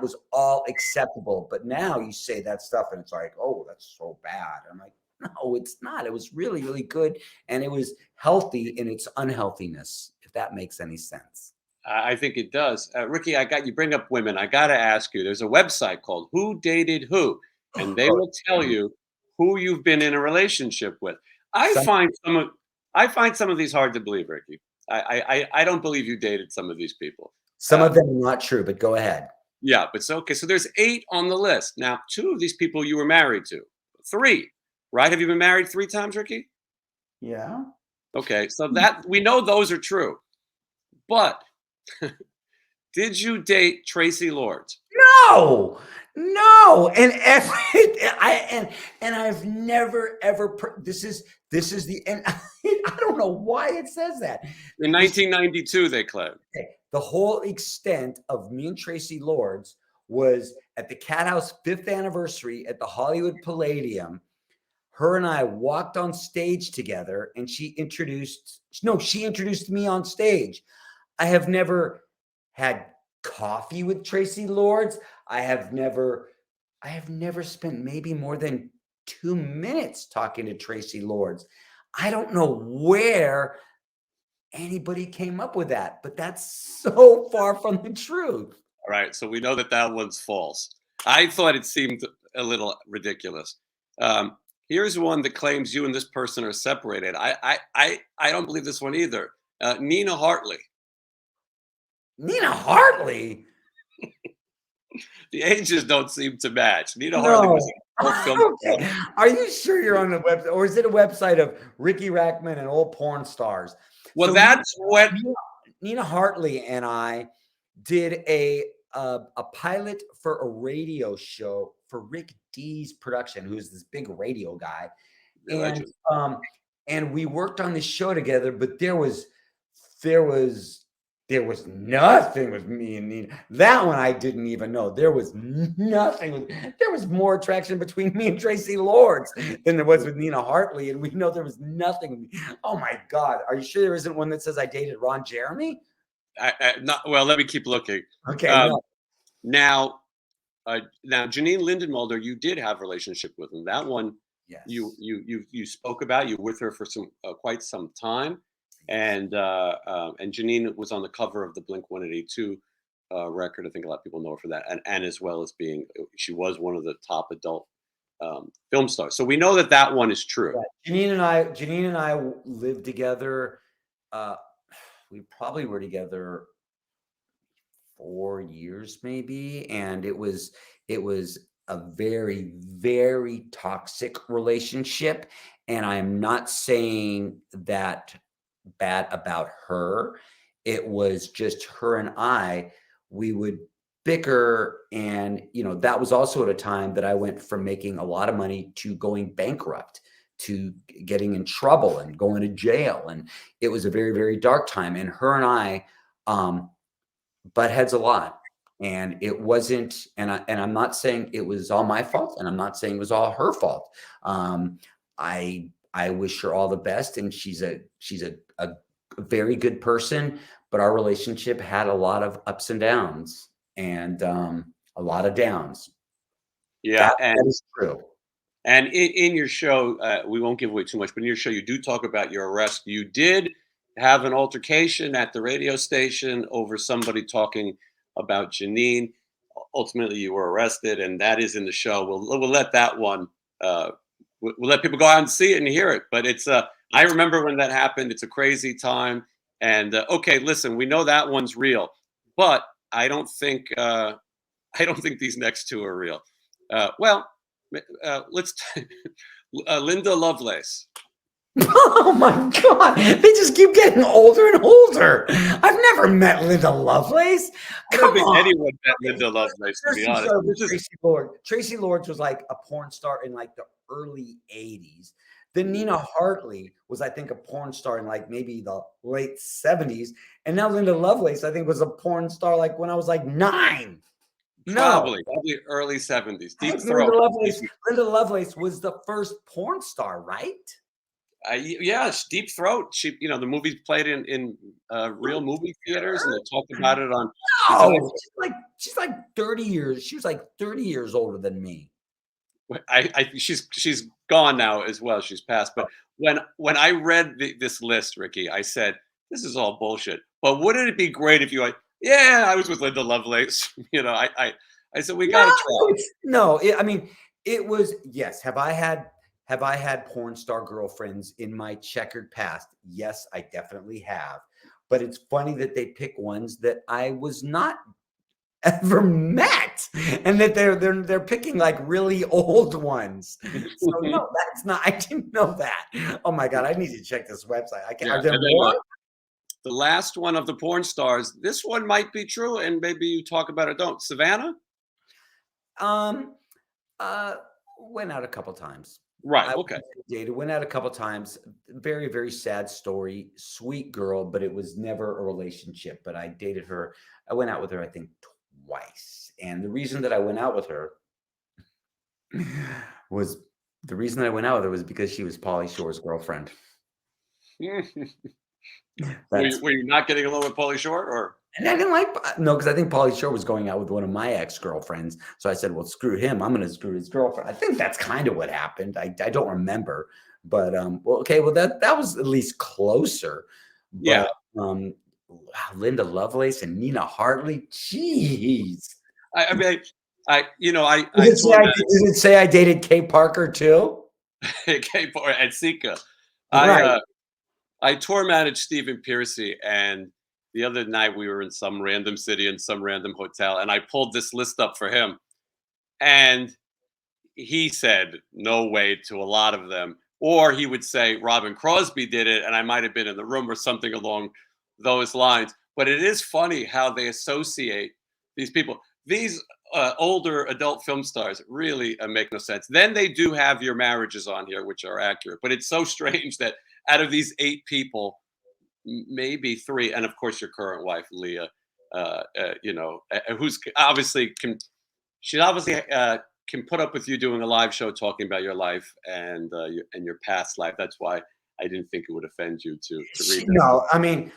was all acceptable. But now you say that stuff and it's like, oh, that's so bad. I'm like, no, it's not. It was really, really good. And it was healthy in its unhealthiness, if that makes any sense. I think it does. Ricky, you bring up women. I got to ask you, there's a website called Who Dated Who, and they will tell you who you've been in a relationship with. I find some of these hard to believe, Ricky. I don't believe you dated some of these people. Some of them are not true, but go ahead. Yeah, but so okay. So there's 8 on the list. Now, 2 of these people you were married to. 3, right? Have you been married 3 times, Ricky? Yeah. Okay, so that we know those are true. But did you date Tracy Lords? No. And I've never ever. This is the end. I don't know why it says that. In 1992, they claim. Okay. The whole extent of me and Tracy Lords was at the Cathouse 5th anniversary at the Hollywood Palladium. Her and I walked on stage together, and she introduced me on stage. I have never had coffee with Tracy Lords. I have never spent maybe more than 2 minutes talking to Tracy Lords. I don't know where anybody came up with that, but that's so far from the truth. All right, so we know that one's false. I thought it seemed a little ridiculous. Here's one that claims you and this person are separated. I don't believe this one either. Nina Hartley. Nina Hartley? The ages don't seem to match. Nina Hartley was okay. Are you sure you're on the website, or is it a website of Riki Rachtman and old porn stars? Well, so that's what Nina Hartley and I did a pilot for a radio show for Rick D's production, who's this big radio guy. And we worked on this show together, but there was nothing with me and Nina. That one I didn't even know. There was nothing. There was more attraction between me and Tracy Lords than there was with Nina Hartley, and we know there was nothing. Oh my God. Are you sure there isn't one that says I dated Ron Jeremy? Well, let me keep looking. Okay, Um, no. now, now, Janine Lindenmulder, you did have a relationship with him. That one, Yes. you spoke about. You were with her for some quite some time, Yes. and Janine was on the cover of the Blink 182 record. I think a lot of people know her for that, and as well as being, she was one of the top adult film stars. So we know that that one is true. Right. Janine and I lived together. Uh, we probably were together 4 years maybe, and it was a very, very toxic relationship. And I'm not saying that bad about her. It was just her and I, we would bicker. And, that was also at a time that I went from making a lot of money to going bankrupt, to getting in trouble and going to jail. And it was a very, very dark time. And her and I, um, butt heads a lot. And it wasn't, and I'm not saying it was all my fault, and I'm not saying it was all her fault. I wish her all the best, and she's a very good person, but our relationship had a lot of ups and downs, and a lot of downs. Yeah, That is true. and in your show, we won't give away too much, but in your show, you do talk about your arrest. You did have an altercation at the radio station over somebody talking about Janine. Ultimately, you were arrested, and that is in the show. We'll let that one. We'll let people go out and see it and hear it. But it's I remember when that happened. It's a crazy time. And okay, listen, we know that one's real, but I don't think I don't think these next two are real. Well, let's Linda Lovelace. Oh my God. They just keep getting older and older. I've never met Linda Lovelace. I don't Come think on. anyone met Linda Lovelace, to First be you honest. started with This is Tracy Lord. Tracy Lords was like a porn star in like the early 80s. Then Nina Hartley was, I think, a porn star in like maybe the late 70s. And now Linda Lovelace, I think, was a porn star like when I was like 9. No. probably early 70s. I Deep think Throat. Linda Lovelace was the first porn star, right? Yes, Deep Throat. She, the movie played in real movie theaters, and they talked about it on. It's an No, she's like 30 years. She was like 30 years older than me. she's gone now as well. She's passed. But when I read this list, Ricky, I said this is all bullshit. But wouldn't it be great if you like? Yeah, I was with Linda Lovelace. I said we got to try. No, I mean, it was, yes. Have I had porn star girlfriends in my checkered past? Yes, I definitely have. But it's funny that they pick ones that I was not ever met, and that they're picking like really old ones. So no, that's not. I didn't know that. Oh my God, I need to check this website. I can't. Yeah, Are there and then more? the last one of the porn stars. This one might be true, and maybe you talk about it. Don't Savannah? Um, uh, Went out a couple times. Right. I Okay. dated, went out a couple times. Very, very sad story. Sweet girl, but it was never a relationship. But I dated her. I went out with her, I think, twice. And the reason that I went out with her was because she was Pauly Shore's girlfriend. That's Were you not getting along with Pauly Shore, or? And I didn't like no, because I think Pauly Shore was going out with one of my ex-girlfriends. So I said, well, screw him. I'm gonna screw his girlfriend. I think that's kind of what happened. I don't remember. But well, okay, well, that was at least closer. Yeah. But wow, Linda Lovelace and Nina Hartley. Jeez. I mean, I Did it say I, tormented did it say I dated Kay Parker too? K4 and Sika. Right. I tour managed Stephen Piercy, and the other night we were in some random city in some random hotel, and I pulled this list up for him, and he said no way to a lot of them, or he would say Robin Crosby did it, and I might have been in the room or something along those lines. But it is funny how they associate these people. These older adult film stars really make no sense. Then they do have your marriages on here, which are accurate. But it's so strange that out of these 8 people, maybe 3, and of course your current wife, Leah, who's obviously she obviously can put up with you doing a live show talking about your life and your past life. That's why I didn't think it would offend you to read that. No, I mean,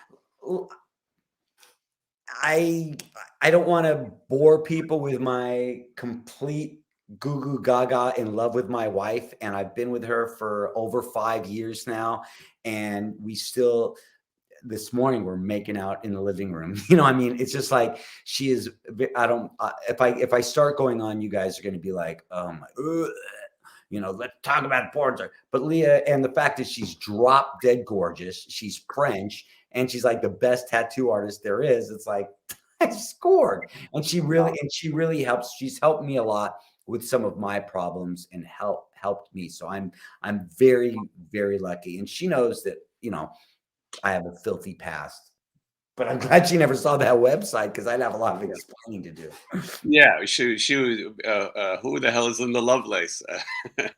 I I don't want to bore people with my complete goo goo gaga in love with my wife, and I've been with her for over 5 years now, and we still this morning we're making out in the living room. I mean, it's just like she is. I don't. If I start going on, you guys are going to be like, oh my. Ugh. Let's talk about porn. But Leah, and the fact is, she's drop dead gorgeous. She's French, and she's like the best tattoo artist there is. It's like I scored, and she really helps. She's helped me a lot with some of my problems and helped me. So I'm very very lucky, and she knows that I have a filthy past. But I'm glad she never saw that website because I'd have a lot of explaining to do. Yeah, she was. Who the hell is Linda Lovelace?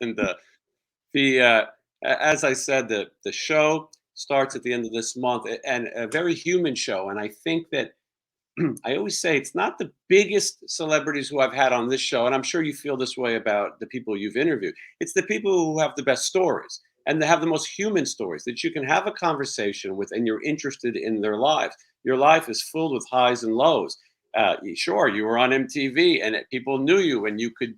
And as I said, the show starts at the end of this month, and a very human show. And I think that I always say it's not the biggest celebrities who I've had on this show, and I'm sure you feel this way about the people you've interviewed. It's the people who have the best stories and they have the most human stories that you can have a conversation with, and you're interested in their lives. Your life is filled with highs and lows. Sure, you were on MTV, and people knew you, and you could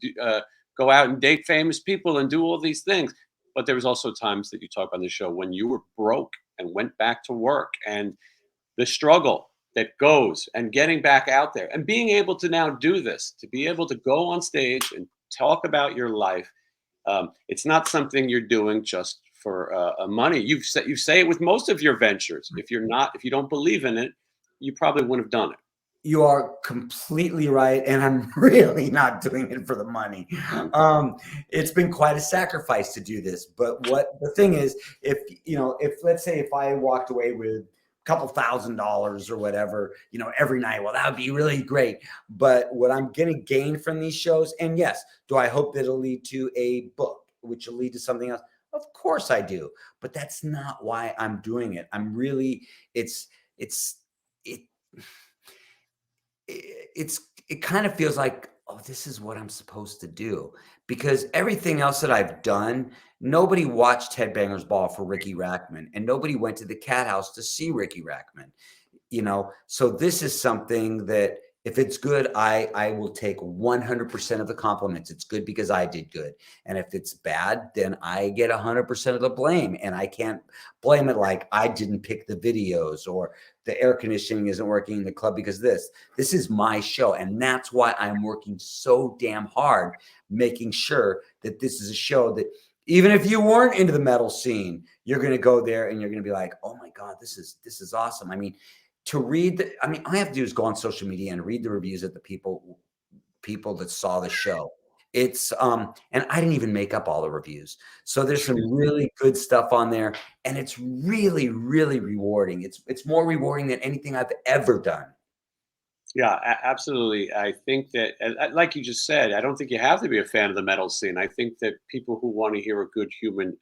go out and date famous people and do all these things. But there was also times that you talk on the show when you were broke and went back to work, and the struggle that goes and getting back out there and being able to now do this, to be able to go on stage and talk about your life. It's not something you're doing just for money. You say it with most of your ventures. If you don't believe in it, you probably wouldn't have done it. You are completely right, and I'm really not doing it for the money. It's been quite a sacrifice to do this, but what the thing is, if let's say if I walked away with a couple $1,000s or whatever, every night, well, that would be really great. But what I'm going to gain from these shows, and yes, do I hope that it'll lead to a book, which will lead to something else? Of course I do, but that's not why I'm doing it. It's it it kind of feels like, oh, this is what I'm supposed to do, because everything else that I've done, nobody watched Headbangers Ball for Riki Rachtman, and nobody went to the Cat House to see Riki Rachtman. So this is something that if it's good, I will take 100% of the compliments. It's good because I did good. And if it's bad, then I get 100% of the blame. And I can't blame it like I didn't pick the videos, or the air conditioning isn't working in the club because this is my show. And that's why I'm working so damn hard, making sure that this is a show that even if you weren't into the metal scene, you're going to go there and you're going to be like, oh my God, this is awesome. I mean, all I have to do is go on social media and read the reviews of the people that saw the show. It's and I didn't even make up all the reviews. So there's some really good stuff on there, and it's really, really rewarding. It's more rewarding than anything I've ever done. Yeah, absolutely. I think that, like you just said, I don't think you have to be a fan of the metal scene. I think that people who want to hear a good human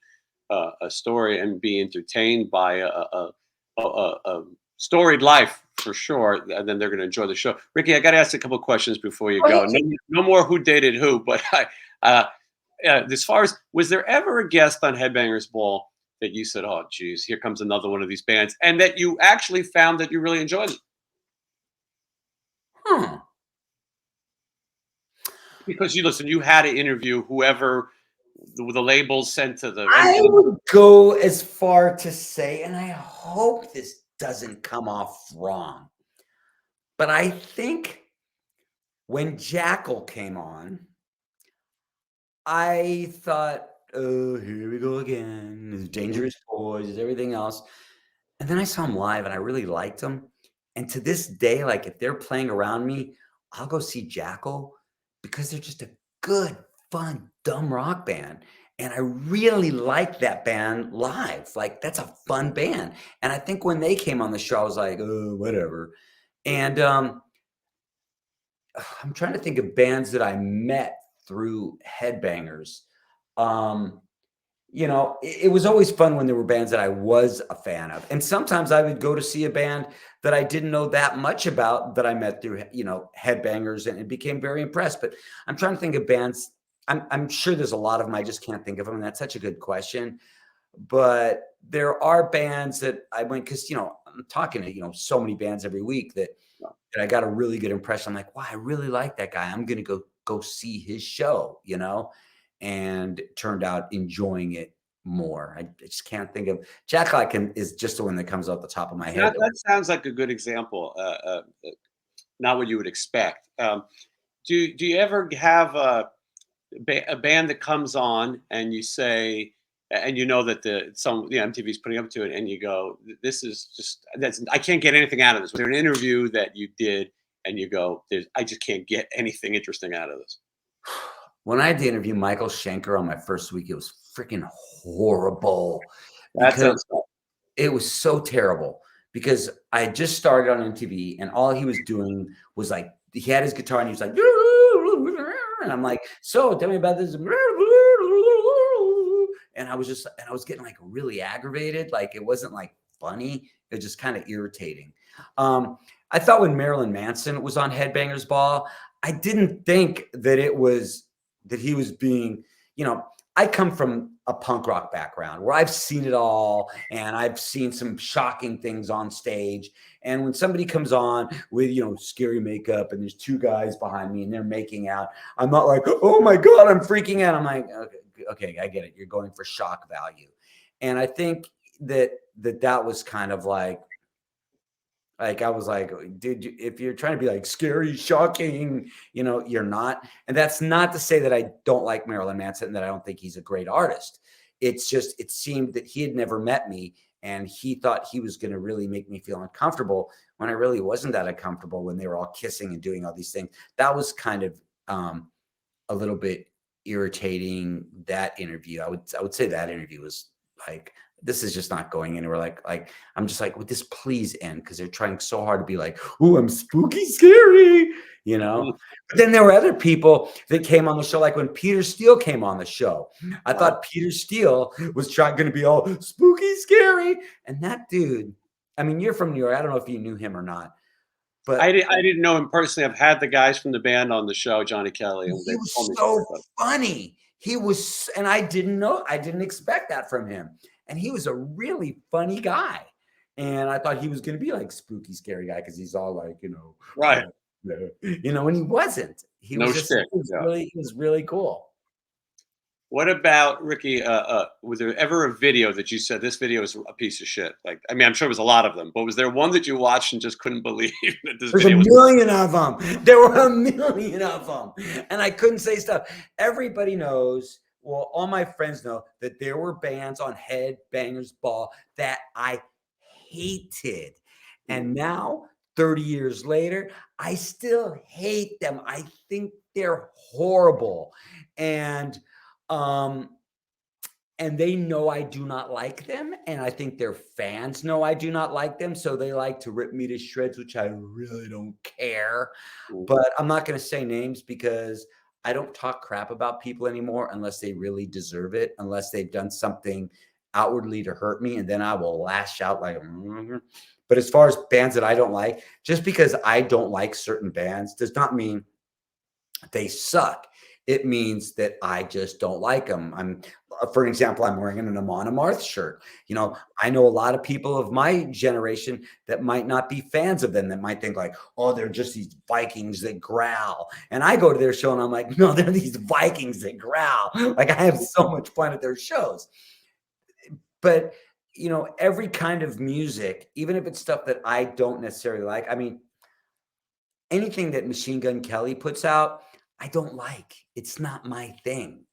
a story and be entertained by a storied life for sure, and then they're going to enjoy the show. Ricky, I got to ask a couple of questions before you Go go. ahead. No more who dated who, but uh, as far as, was there ever a guest on Headbangers Ball that you said, "Oh, geez, here comes another one of these bands," and that you actually found that you really enjoyed them? Huh. Because you had to interview whoever the labels sent to the, I would go as far to say, and I hope this doesn't come off wrong, but I think when Jackal came on, I thought, oh, here we go again. There's Dangerous Boys, there's everything else. And then I saw him live and I really liked him. And to this day, like if they're playing around me, I'll go see Jackal because they're just a good, fun, dumb rock band. And I really like that band live. Like that's a fun band. And I think when they came on the show, I was like, oh, whatever. And I'm trying to think of bands that I met through Headbangers. Um, it was always fun when there were bands that I was a fan of. And sometimes I would go to see a band that I didn't know that much about that I met through, Headbangers, and it became very impressed. But I'm trying to think of bands. I'm sure there's a lot of them. I just can't think of them. And that's such a good question. But there are bands that I went because, I'm talking to, so many bands every week that I got a really good impression. I'm like, wow, I really like that guy. I'm going to go see his show, and turned out enjoying it more. I just can't think of Jack Lycan is just the one that comes off the top of my head. That sounds like a good example. Not what you would expect. Do you ever have a band that comes on and you say, and you know that MTV's putting up to it, and you go, this is just I can't get anything out of this. Was there an interview that you did and you go, I just can't get anything interesting out of this? When I had to interview Michael Schenker on my first week, it was freaking horrible That because sounds fun. it was so terrible because I had just started on MTV and all he was doing was like, he had his guitar and he was like, and I'm like, so tell me about this. And I was getting like really aggravated. Like, it wasn't like funny. It was just kind of irritating. I thought when Marilyn Manson was on Headbangers Ball, I didn't think that he was being, I come from a punk rock background where I've seen it all and I've seen some shocking things on stage. And when somebody comes on with, scary makeup and there's two guys behind me and they're making out, I'm not like, oh my God, I'm freaking out. I'm like, okay, I get it. You're going for shock value. And I think that was kind of like I was like, dude, if you're trying to be like scary, shocking, you're not. And that's not to say that I don't like Marilyn Manson and that I don't think he's a great artist. It's just, it seemed that he had never met me and he thought he was going to really make me feel uncomfortable when I really wasn't that uncomfortable when they were all kissing and doing all these things. That was kind of a little bit irritating, that interview. I would say that interview was like, this is just not going anywhere. Like I'm just like, would this please end? Because they're trying so hard to be like, oh, I'm spooky, scary, But then there were other people that came on the show, like when Peter Steele came on the show. I thought Peter Steele was going to be all spooky, scary, and that dude. I mean, you're from New York. I don't know if you knew him or not, but I didn't know him personally. I've had the guys from the band on the show, Johnny Kelly. And he was so funny. He was, and I didn't expect that from him. And he was a really funny guy. And I thought he was going to be like spooky, scary guy because he's all like, right. And he wasn't. He was really cool. What about Ricky? Was there ever a video that you said this video is a piece of shit? Like, I mean, I'm sure it was a lot of them, but was there one that you watched and just couldn't believe that this video was? There's a million of them. There were a million of them, and I couldn't say stuff. Everybody knows. Well, all my friends know that there were bands on Headbangers Ball that I hated. And now, 30 years later, I still hate them. I think they're horrible. And they know I do not like them. And I think their fans know I do not like them. So they like to rip me to shreds, which I really don't care. But I'm not going to say names because I don't talk crap about people anymore unless they really deserve it, unless they've done something outwardly to hurt me, and then I will lash out like. But as far as bands that I don't like, just because I don't like certain bands does not mean they suck. It means that I just don't like them. For example, I'm wearing an Amon Amarth shirt. I know a lot of people of my generation that might not be fans of them, that might think like, oh, they're just these Vikings that growl. And I go to their show and I'm like, no, they're these Vikings that growl. Like, I have so much fun at their shows. But, every kind of music, even if it's stuff that I don't necessarily like, I mean, anything that Machine Gun Kelly puts out, I don't like. It's not my thing.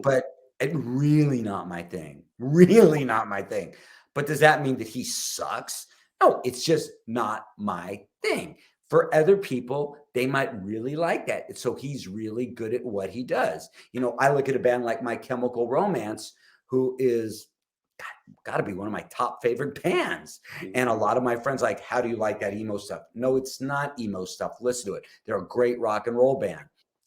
But it's really not my thing. Really not my thing. But does that mean that he sucks? No, it's just not my thing. For other people, they might really like that. So he's really good at what he does. I look at a band like My Chemical Romance, who is got to be one of my top favorite bands. And a lot of my friends like, how do you like that emo stuff? No, it's not emo stuff. Listen to it. They're a great rock and roll band.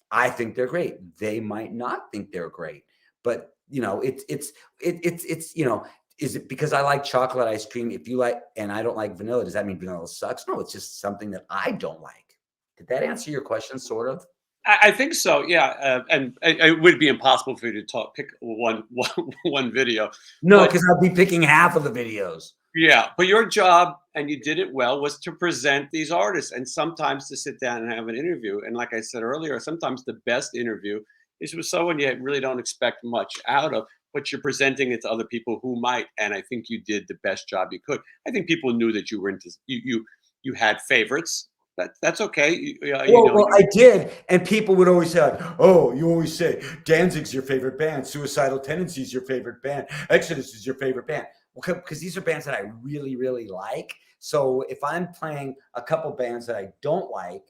I think they're great. They might not think they're great, but it's is it because I like chocolate ice cream? If you like, and I don't like vanilla, does that mean vanilla sucks? No, it's just something that I don't like. Did that answer your question? Sort of. I think so. Yeah. And it would be impossible for you to pick one video. No, because I'll be picking half of the videos. Yeah, but your job, and you did it well, was to present these artists and sometimes to sit down and have an interview. And like I said earlier, sometimes the best interview is with someone you really don't expect much out of, but you're presenting it to other people who might. And I think you did the best job you could. I think people knew that you were into you had favorites. That's okay. Well, I did, and people would always say, like, "Oh, you always say Danzig's your favorite band, Suicidal Tendencies your favorite band, Exodus is your favorite band." Well, because these are bands that I really, really like. So if I'm playing a couple bands that I don't like,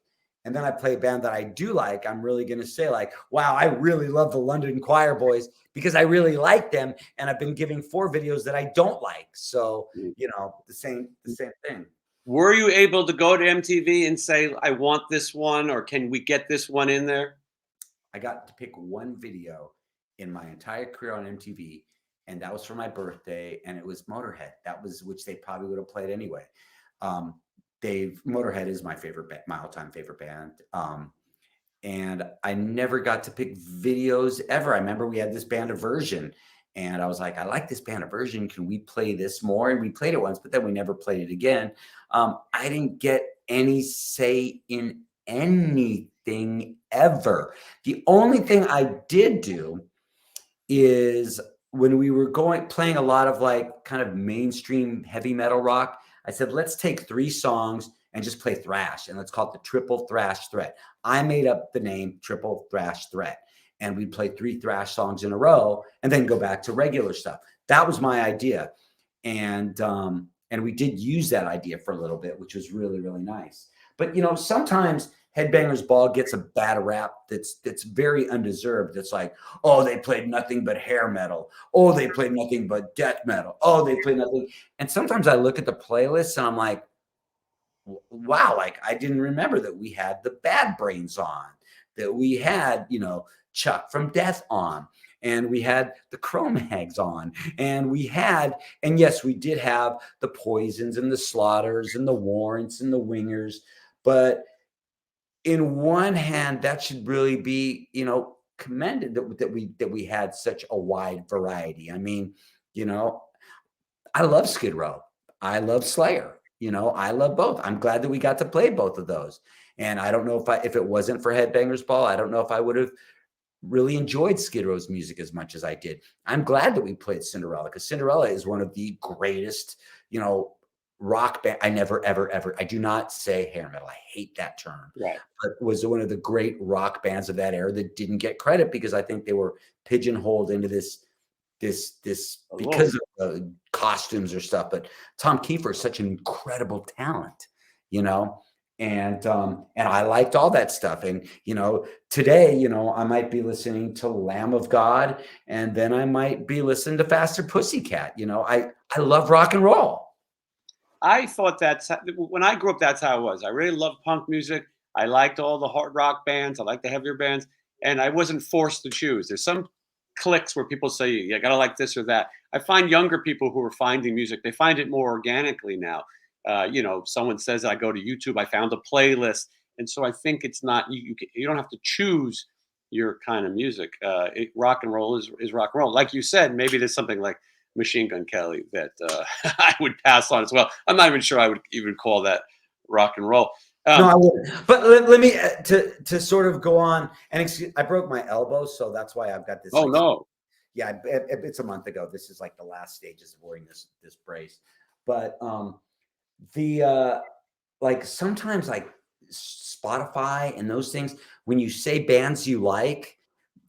and then I play a band that I do like, I'm really going to say, like, "Wow, I really love the London Choir Boys because I really like them, and I've been giving 4 videos that I don't like." So the same thing. Were you able to go to MTV and say, "I want this one," or "Can we get this one in there"? I got to pick one video in my entire career on MTV, and that was for my birthday, and it was Motorhead. That was which they probably would have played anyway. Motorhead is my favorite, my all-time favorite band. And I never got to pick videos ever. I remember we had this band Aversion, and I was like, I like this band Aversion. Can we play this more? And we played it once, but then we never played it again. I didn't get any say in anything ever. The only thing I did do is when we were playing a lot of like kind of mainstream heavy metal rock, I said, let's take 3 songs and just play thrash, and let's call it the Triple Thrash Threat. I made up the name Triple Thrash Threat, and we played 3 thrash songs in a row and then go back to regular stuff. That was my idea. And we did use that idea for a little bit, which was really, really nice. But sometimes Headbangers Ball gets a bad rap that's very undeserved. It's like, oh, they played nothing but hair metal. Oh, they played nothing but death metal. Oh, they played nothing. And sometimes I look at the playlist and I'm like, wow, like I didn't remember that we had the Bad Brains on, that we had, Chuck from Death on, and we had the Cro-Mags on, and yes, we did have the Poisons and the Slaughters and the Warrants and the Wingers, but in one hand, that should really be, commended that we had such a wide variety. I mean, I love Skid Row. I love Slayer. I love both. I'm glad that we got to play both of those. And I don't know if it wasn't for Headbangers Ball, I don't know if I would have really enjoyed Skid Row's music as much as I did. I'm glad that we played Cinderella, because Cinderella is one of the greatest, rock band. I never, ever, ever, I do not say hair metal. I hate that term. Right. But was one of the great rock bands of that era that didn't get credit because I think they were pigeonholed into this because of the costumes or stuff. But Tom Kiefer is such an incredible talent, and I liked all that stuff. And today, I might be listening to Lamb of God, and then I might be listening to Faster Pussycat. I love rock and roll. I thought when I grew up, that's how it was. I really loved punk music. I liked all the hard rock bands. I liked the heavier bands, and I wasn't forced to choose. There's some clicks where people say, you gotta like this or that. I find younger people who are finding music, they find it more organically now. Someone says, I go to YouTube, I found a playlist. And so I think it's not, you don't have to choose your kind of music. Rock and roll is rock and roll. Like you said, maybe there's something like Machine Gun Kelly that I would pass on as well. I'm not even sure I would even call that rock and roll. No, I wouldn't. But let me to sort of go on. And I broke my elbow, so that's why I've got this. Oh no! Yeah, it's a month ago. This is like the last stages of wearing this brace. But like sometimes like Spotify and those things, when you say bands you like,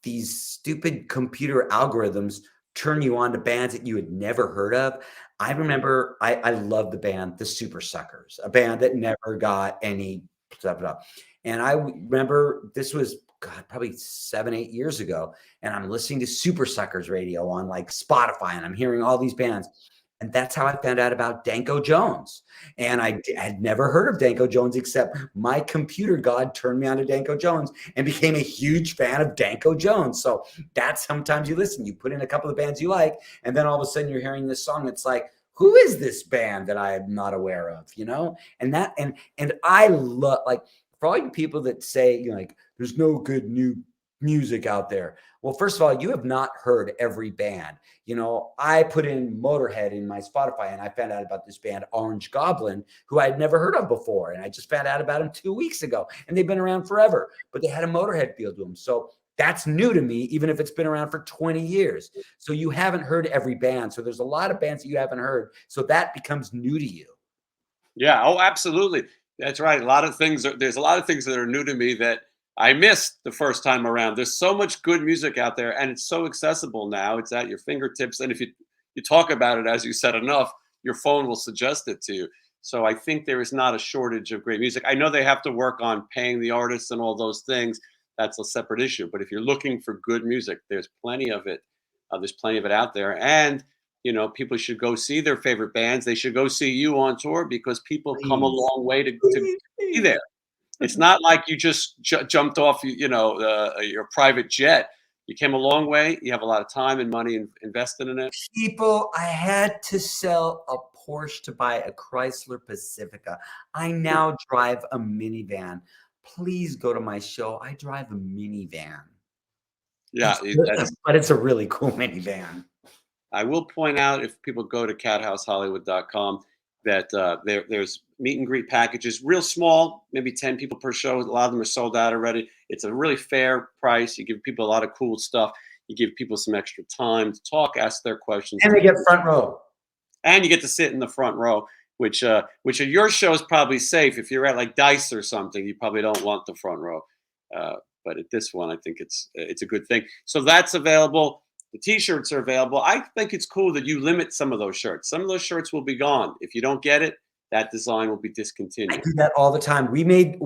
these stupid computer algorithms turn you on to bands that you had never heard of. I remember I love the band The Super Suckers, a band that never got any stuff up. And I remember this was probably 7-8 years ago, and I'm listening to Super Suckers radio on like Spotify, and I'm hearing all these bands. And that's how I found out about Danko Jones. And I had never heard of Danko Jones, except my computer god turned me on to Danko Jones and became a huge fan of Danko Jones. So that's sometimes you listen, you put in a couple of bands you like, and then all of a sudden you're hearing this song. It's like, who is this band that I am not aware of? And I love, like, for all you people that say, like, there's no good new music out there. Well, first of all, you have not heard every band. You know, I put in Motorhead in my Spotify and I found out about this band, Orange Goblin, who I'd never heard of before. And I just found out about them 2 weeks ago. And they've been around forever, but they had a Motorhead feel to them. So that's new to me, even if it's been around for 20 years. So you haven't heard every band. So there's a lot of bands that you haven't heard. So that becomes new to you. Yeah. Oh, absolutely. That's right. There's a lot of things that are new to me that I missed the first time around. There's so much good music out there, and it's so accessible now. It's at your fingertips, and if you talk about it, as you said, enough, your phone will suggest it to you. So I think there is not a shortage of great music. I know they have to work on paying the artists and all those things. That's a separate issue. But if you're looking for good music, there's plenty of it. There's plenty of it out there, and people should go see their favorite bands. They should go see you on tour because people come a Please. long way to Please, be please. there. It's not like you just jumped off, your private jet. You came a long way. You have a lot of time and money invested in it. People, I had to sell a Porsche to buy a Chrysler Pacifica. I now drive a minivan. Please go to my show. I drive a minivan. Yeah, But it's a really cool minivan. I will point out if people go to cathousehollywood.com that there's meet and greet packages, real small, maybe 10 people per show. A lot of them are sold out already. It's a really fair price. You give people a lot of cool stuff. You give people some extra time to talk, ask their questions. And they get front row. And you get to sit in the front row, which at your show is probably safe. If you're at like Dice or something, you probably don't want the front row. But at this one, I think it's a good thing. So that's available. The T-shirts are available. I think it's cool that you limit some of those shirts. Some of those shirts will be gone. If you don't get it, that design will be I discontinued. do that all the time. We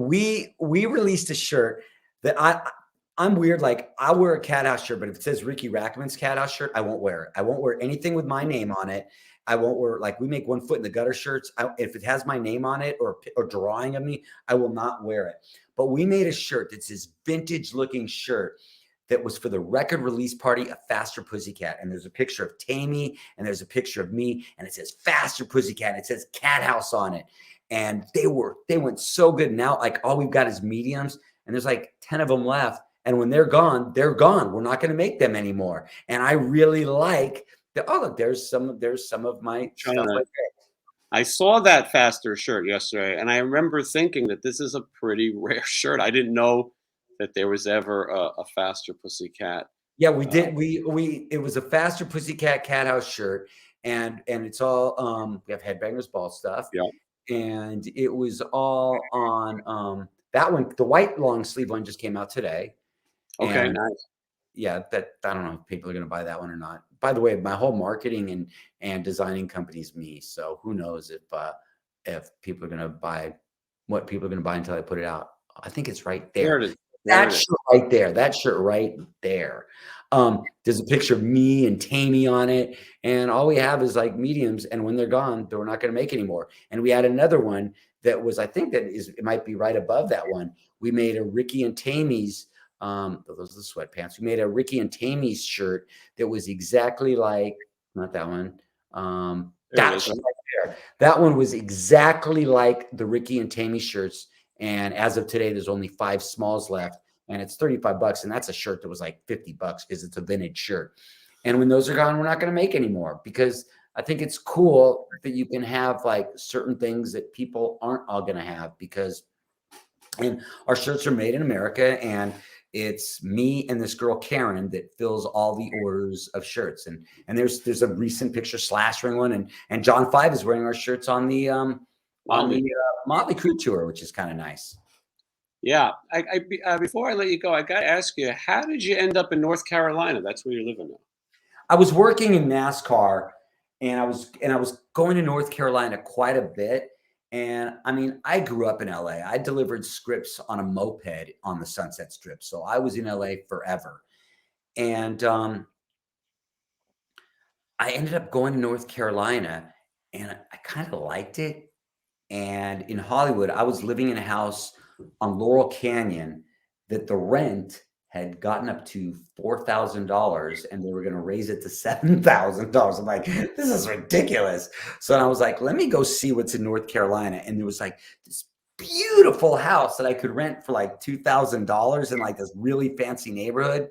released a shirt that I'm weird. Like I wear a Cathouse shirt, but if it says Riki Rachtman's Cathouse shirt, I won't wear it. I won't wear anything with my name on it. I won't wear, like, we make 1 foot in the gutter shirts. If it has my name on it or drawing of me, I will not wear it. But we made a shirt that's this vintage looking shirt that was for the record release party of Faster Pussycat. And there's a picture of Tammy and there's a picture of me and it says Faster Pussycat. And it says Cathouse on it. And they went so good. Now, like, all we've got is mediums and there's like 10 of them left. And when they're gone, they're gone. We're not going to make them anymore. And I really like that. Oh, look, there's some of my stuff right there. I saw that Faster shirt yesterday, and I remember thinking that this is a pretty rare shirt. I didn't know that there was ever a Faster Pussycat. Yeah, we did. It was a Faster Pussycat Cathouse shirt, and it's all we have Headbangers Ball stuff. Yeah. And it was all on that one. The white long sleeve one just came out today. Okay, And nice. yeah, that I don't know if people are going to buy that one or not. By the way, my whole marketing and designing company is me. So who knows if people are going to buy what people are going to buy until I put it out. I think it's right there. There it is. That shirt right there. That shirt right there. There's a picture of me and Tammy on it, and all we have is like mediums. And when they're gone, we're not going to make anymore. And we had another one that was, I think it might be right above that one. We made a Riki and Tammy's. Those are the sweatpants. We made a Riki and Tammy's shirt that was exactly like, not that one. That shirt right there. That one was exactly like the Riki and Tammy shirts. And as of today, there's only 5 smalls left, and it's $35. And that's a shirt that was like $50 because it's a vintage shirt. And when those are gone, we're not going to make anymore, because I think it's cool that you can have like certain things that people aren't all going to have, and our shirts are made in America, and it's me and this girl Karen that fills all the orders of shirts. And there's a recent picture slashing one, and John 5 is wearing our shirts on the Motley Crue tour, which is kind of nice. Yeah. Before I let you go, I got to ask you, how did you end up in North Carolina? That's where you're living now. I was working in NASCAR, and I was going to North Carolina quite a bit. And I mean, I grew up in LA. I delivered scripts on a moped on the Sunset Strip. So I was in LA forever. And I ended up going to North Carolina, and I kind of liked it. And in Hollywood, I was living in a house on Laurel Canyon that the rent had gotten up to $4,000, and they were going to raise it to $7,000. I'm like, this is ridiculous. So I was like, let me go see what's in North Carolina. And there was like this beautiful house that I could rent for like $2,000 in like this really fancy neighborhood.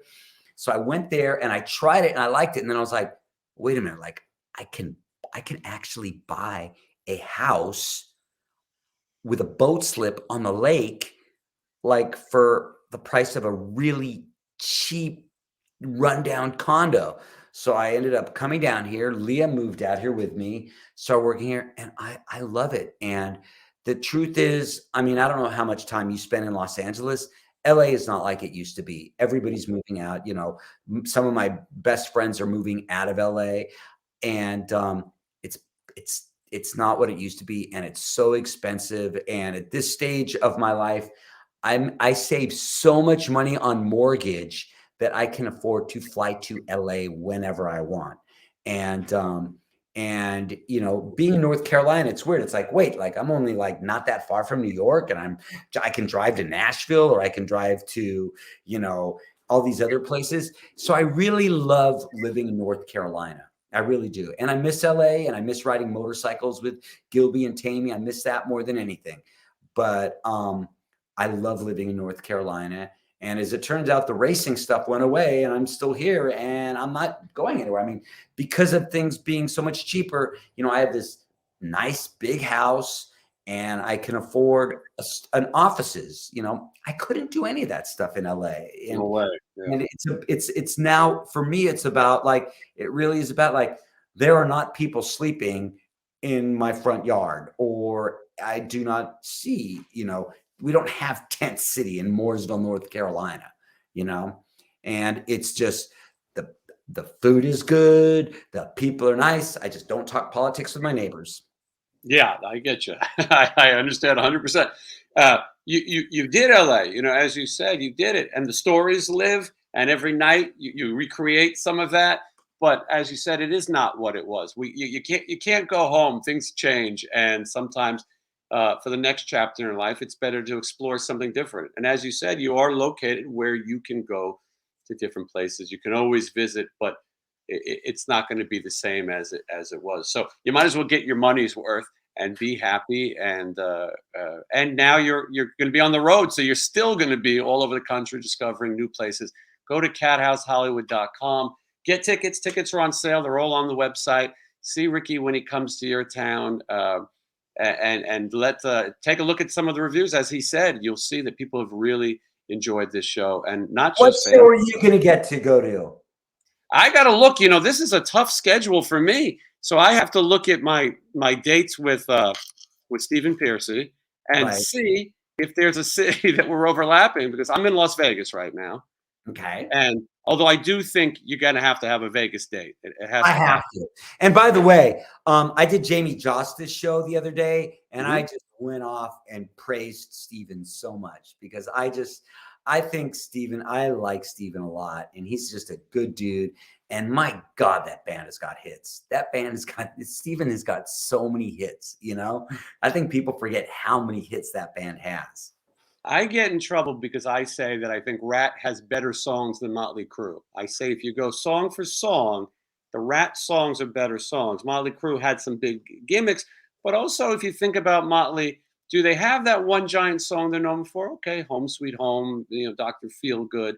So I went there and I tried it and I liked it. And then I was like, wait a minute, like I can actually buy a house with a boat slip on the lake, like for the price of a really cheap rundown condo. So I ended up coming down here. Leah moved out here with me, started working here, and I love it. And the truth is, I mean, I don't know how much time you spend in Los Angeles. LA is not like it used to be. Everybody's moving out. You know, some of my best friends are moving out of LA, and it's it's not what it used to be, and it's so expensive. And at this stage of my life, I save so much money on mortgage that I can afford to fly to LA whenever I want. And you know, being in North Carolina, it's weird. It's like, wait, like I'm only like not that far from New York, and I can drive to Nashville, or I can drive to, you know, all these other places. So I really love living in North Carolina. I really do. And I miss LA, and I miss riding motorcycles with Gilby and Tammy. I miss that more than anything. But I love living in North Carolina. And as it turns out, the racing stuff went away, and I'm still here, and I'm not going anywhere. I mean, because of things being so much cheaper, you know, I have this nice big house, and I can afford an offices. You know, I couldn't do any of that stuff in LA. No way. Yeah. And it's now for me, it's about like, it really is about like, there are not people sleeping in my front yard, or I do not see, you know, we don't have Tent City in Mooresville, North Carolina, you know, and it's just the food is good, the people are nice. I just don't talk politics with my neighbors. Yeah, I get you. I understand 100%. You did LA, you know, as you said, you did it, and the stories live. And every night you recreate some of that. But as you said, it is not what it was. You can't go home. Things change, and sometimes for the next chapter in life, it's better to explore something different. And as you said, you are located where you can go to different places. You can always visit, but it's not going to be the same as it was. So you might as well get your money's worth and be happy. And now you're going to be on the road, so you're still going to be all over the country discovering new places. Go to cathousehollywood.com. Get tickets. Tickets are on sale. They're all on the website. See Riki when he comes to your town. And take a look at some of the reviews. As he said, you'll see that people have really enjoyed this show, and not What just show fans. are you going to get to go to? I got to look. You know, this is a tough schedule for me, so I have to look at my dates with Stephen Piercy and Right. see if there's a city that we're overlapping, because I'm in Las Vegas right now, Okay. and although I do think you're going to have a Vegas date, it has I to have happen. to. And by the way, I did Jamie Josta's show the other day, and I Mhm. just went off and praised Steven so much, because I think Steven, I like Steven a lot, and he's just a good dude. And my God, that band has got hits. That band has got, Steven has got so many hits, you know? I think people forget how many hits that band has. I get in trouble because I say that I think Rat has better songs than Motley Crue. I say if you go song for song, the Rat songs are better songs. Motley Crue had some big gimmicks, but also if you think about Motley, do they have that one giant song they're known for? Okay, Home Sweet Home, you know, Dr. Feelgood.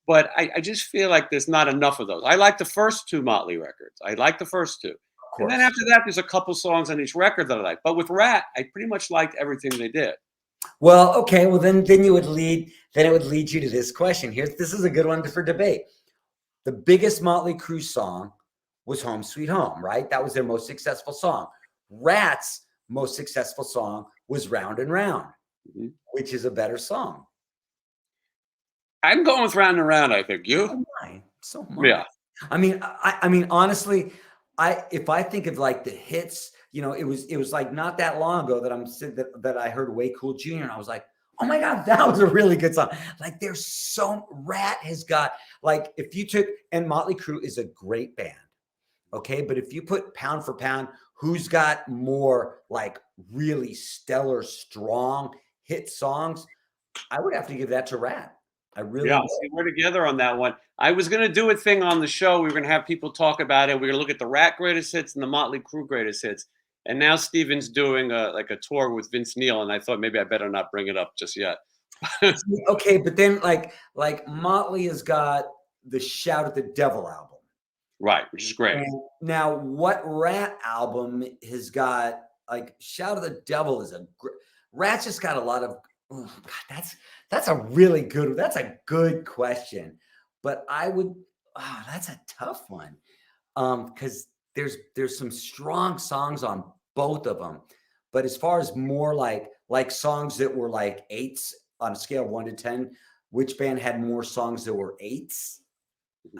But I just feel like there's not enough of those. I like the first two Motley records. I like the first two. Of And then course. after that, there's a couple songs on each record that I like. But with Rat, I pretty much liked everything they did. Well, okay. Well, then it would lead you to this question. This is a good one for debate. The biggest Motley Crue song was Home Sweet Home, right? That was their most successful song. Rat's most successful song was Round and Round, Mhm. which is a better song. I'm going with Round and Round, I think. So You? am I. So am I. Yeah. I mean, honestly, if I think of like the hits, you know, it was like not that long ago that that I heard Way Cool Jr. and I was like, oh my God, that was a really good song. Like there's so Rat has got, like, if you took, and Motley Crue is a great band. Okay. But if you put pound for pound, who's got more like really stellar, strong hit songs, I would have to give that to Rat. I really Yeah, would. see, we're together on that one. I was gonna do a thing on the show. We were gonna have people talk about it. We're gonna look at the Rat greatest hits and the Motley Crue greatest hits. And now Steven's doing like a tour with Vince Neil, and I thought maybe I better not bring it up just yet. Okay, but then like Motley has got the Shout at the Devil album. Right, which is great. And now what Rat album has got, like Shout at the Devil is Rat's just got a lot of, oh God, that's a good question. But I would, that's a tough one. Because there's some strong songs on both of them. But as far as more like songs that were like 8s on a scale of 1 to 10, which band had more songs that were 8s?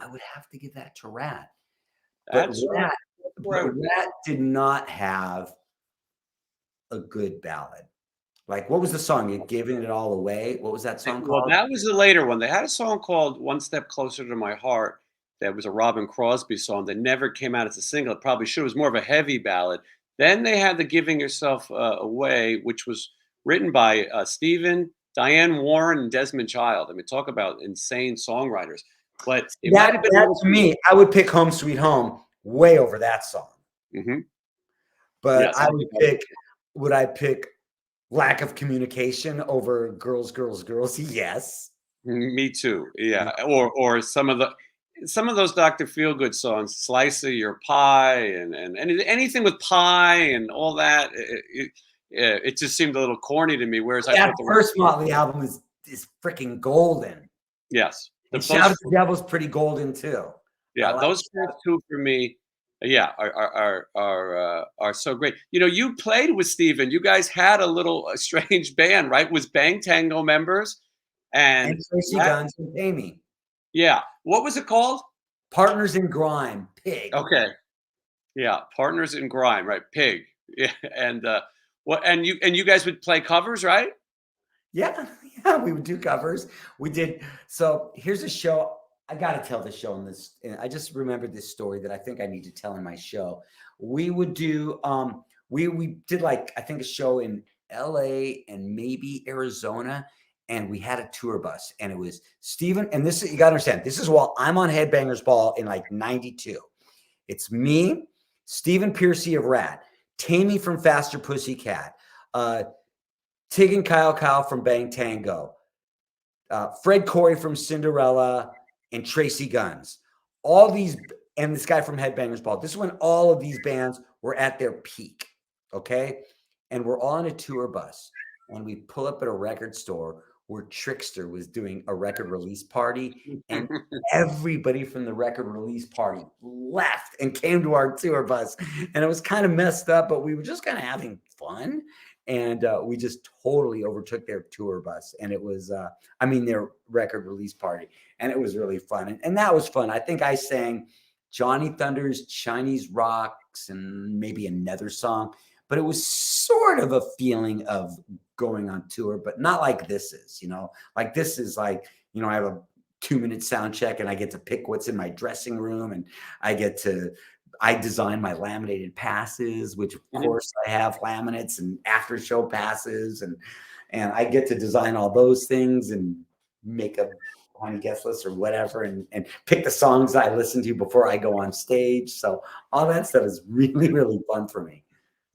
I would have to give that to Rat. But Rat did not have a good ballad. Like, what was the song? You're giving it all away. What was that song Well, called? that was the later one. They had a song called "One Step Closer to My Heart." That was a Robin Crosby song that never came out as a single. It probably should. It was more of a heavy ballad. Then they had the "Giving Yourself Away," which was written by Stephen, Diane Warren, and Desmond Child. I mean, talk about insane songwriters. But it might have been that to me, I would pick "Home Sweet Home" way over that song. Mm-hmm. But Yes, I would I pick "Lack of Communication" over "Girls, Girls, Girls"? Yes. Me too. Yeah, or some of those Dr. Feelgood songs, "Slice of Your Pie," and anything with pie and all that. It just seemed a little corny to me. Whereas I That thought the first Motley album is freaking golden. yes, And Shout at the Devil's pretty golden too. yeah, those first two for me, yeah, are so great. You know, you played with Steven. You guys had a strange band, right? Was Bang Tango members and Tracy Guns and Amy. yeah. What was it called? Partners in Grime, Pig. Okay. Yeah, Partners in Grime, right? Pig. Yeah, and you guys would play covers, right? Yeah, we would do covers. We did. So here's a show. I got to tell the show in this. I just remembered this story that I think I need to tell in my show. We would do. We did like I think a show in L.A. and maybe Arizona, and we had a tour bus, and it was Steven. And this you got to understand. This is while I'm on Headbangers Ball in like '92. It's me, Stephen Piercy of Rat, Tammy from Faster Pussycat, Tig and Kyle from Bang Tango, Fred Corey from Cinderella, and Tracy Guns. All these, and this guy from Headbangers Ball. This is when all of these bands were at their peak, okay? And we're on a tour bus, and we pull up at a record store where Trickster was doing a record release party, and everybody from the record release party left and came to our tour bus. And it was kind of messed up, but we were just kind of having fun. And we just totally overtook their tour bus. And it was, their record release party. And it was really fun. And that was fun. I think I sang Johnny Thunder's Chinese Rocks and maybe another song. But it was sort of a feeling of going on tour, but not like this is, like this is like, I have a 2-minute sound check and I get to pick what's in my dressing room and I design my laminated passes, which of course I have laminates and after show passes and I get to design all those things and make a honey guest list or whatever and pick the songs I listen to before I go on stage. So all that stuff is really, really fun for me.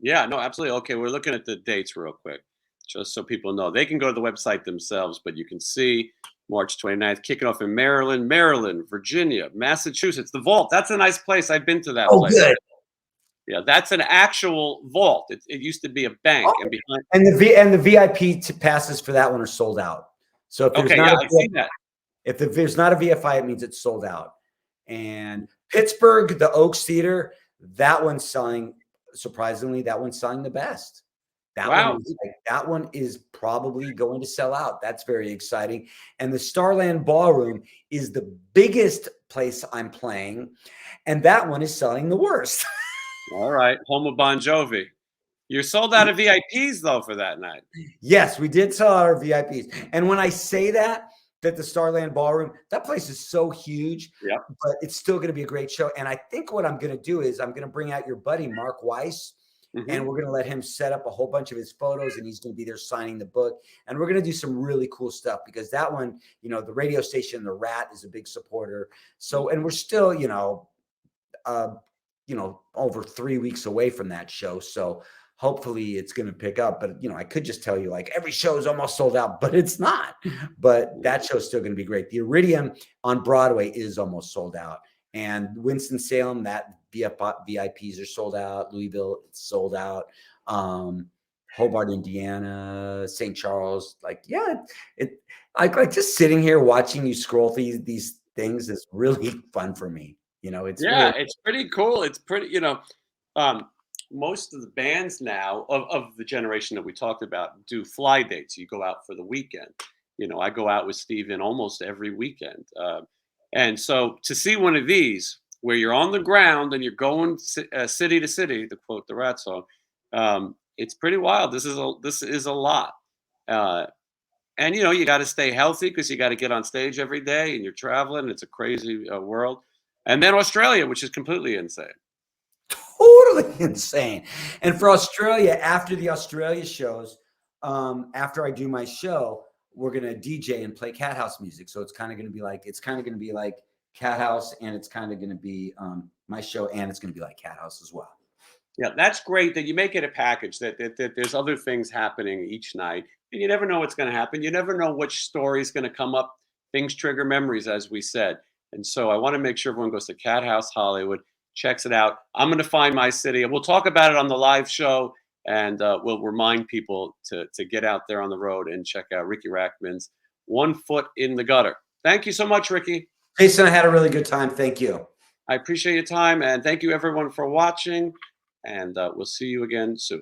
Yeah, no, absolutely. Okay, we're looking at the dates real quick, just so people know. They can go to the website themselves, but you can see March 29th, kicking off in Maryland, Virginia, Massachusetts. The Vault, that's a nice place. I've been to that place. Good. Yeah, that's an actual vault. It used to be a bank. And the VIP passes for that one are sold out. So if there's if there's not a VFI, it means it's sold out. And Pittsburgh, the Oaks Theater, that one's selling. Surprisingly, that one's selling the best. That one is probably going to sell out. That's very exciting. And the Starland Ballroom is the biggest place I'm playing, and that one is selling the worst. All right, home of Bon Jovi. You're sold out of VIPs though for that night. Yes, we did sell out our VIPs. And when I say that the Starland Ballroom, that place is so huge, but it's still going to be a great show. And I think what I'm going to do is I'm going to bring out your buddy, Mark Weiss, and we're going to let him set up a whole bunch of his photos and he's going to be there signing the book. And we're going to do some really cool stuff because that one, the radio station, the Rat is a big supporter. So, and we're still, over 3 weeks away from that show. So hopefully it's going to pick up. But, I could just tell you like every show is almost sold out, but it's not. But that show's still going to be great. The Iridium on Broadway is almost sold out. And Winston-Salem, that VIPs are sold out. Louisville, it's sold out. Hobart, Indiana, St. Charles, like, yeah, like just sitting here watching you scroll these things is really fun for me. It's Yeah, really it's pretty cool. It's pretty, most of the bands now of the generation that we talked about do fly dates. You go out for the weekend. I go out with Steven almost every weekend. And so to see one of these where you're on the ground and you're going city to city, to quote the Rat song, it's pretty wild. This is a lot. And you got to stay healthy because you got to get on stage every day and you're traveling. It's a crazy world. And then Australia, which is completely insane. totally insane. And for Australia, after the Australia shows, after I do my show, we're gonna DJ and play Cathouse music. So it's kind of gonna be like Cathouse, and it's kind of gonna be my show, and it's gonna be like Cathouse as well. Yeah, that's great that you make it a package, that there's other things happening each night, and you never know what's going to happen. You never know which story is going to come up. Things trigger memories, as we said. And so I want to make sure everyone goes to Cat House Hollywood, checks it out. I'm going to find my city, and we'll talk about it on the live show, and we'll remind people to get out there on the road and check out Riki Rachtman's One Foot in the Gutter. Thank you so much, Riki. Jason, I had a really good time. Thank you. I appreciate your time, and thank you everyone for watching. And we'll see you again soon.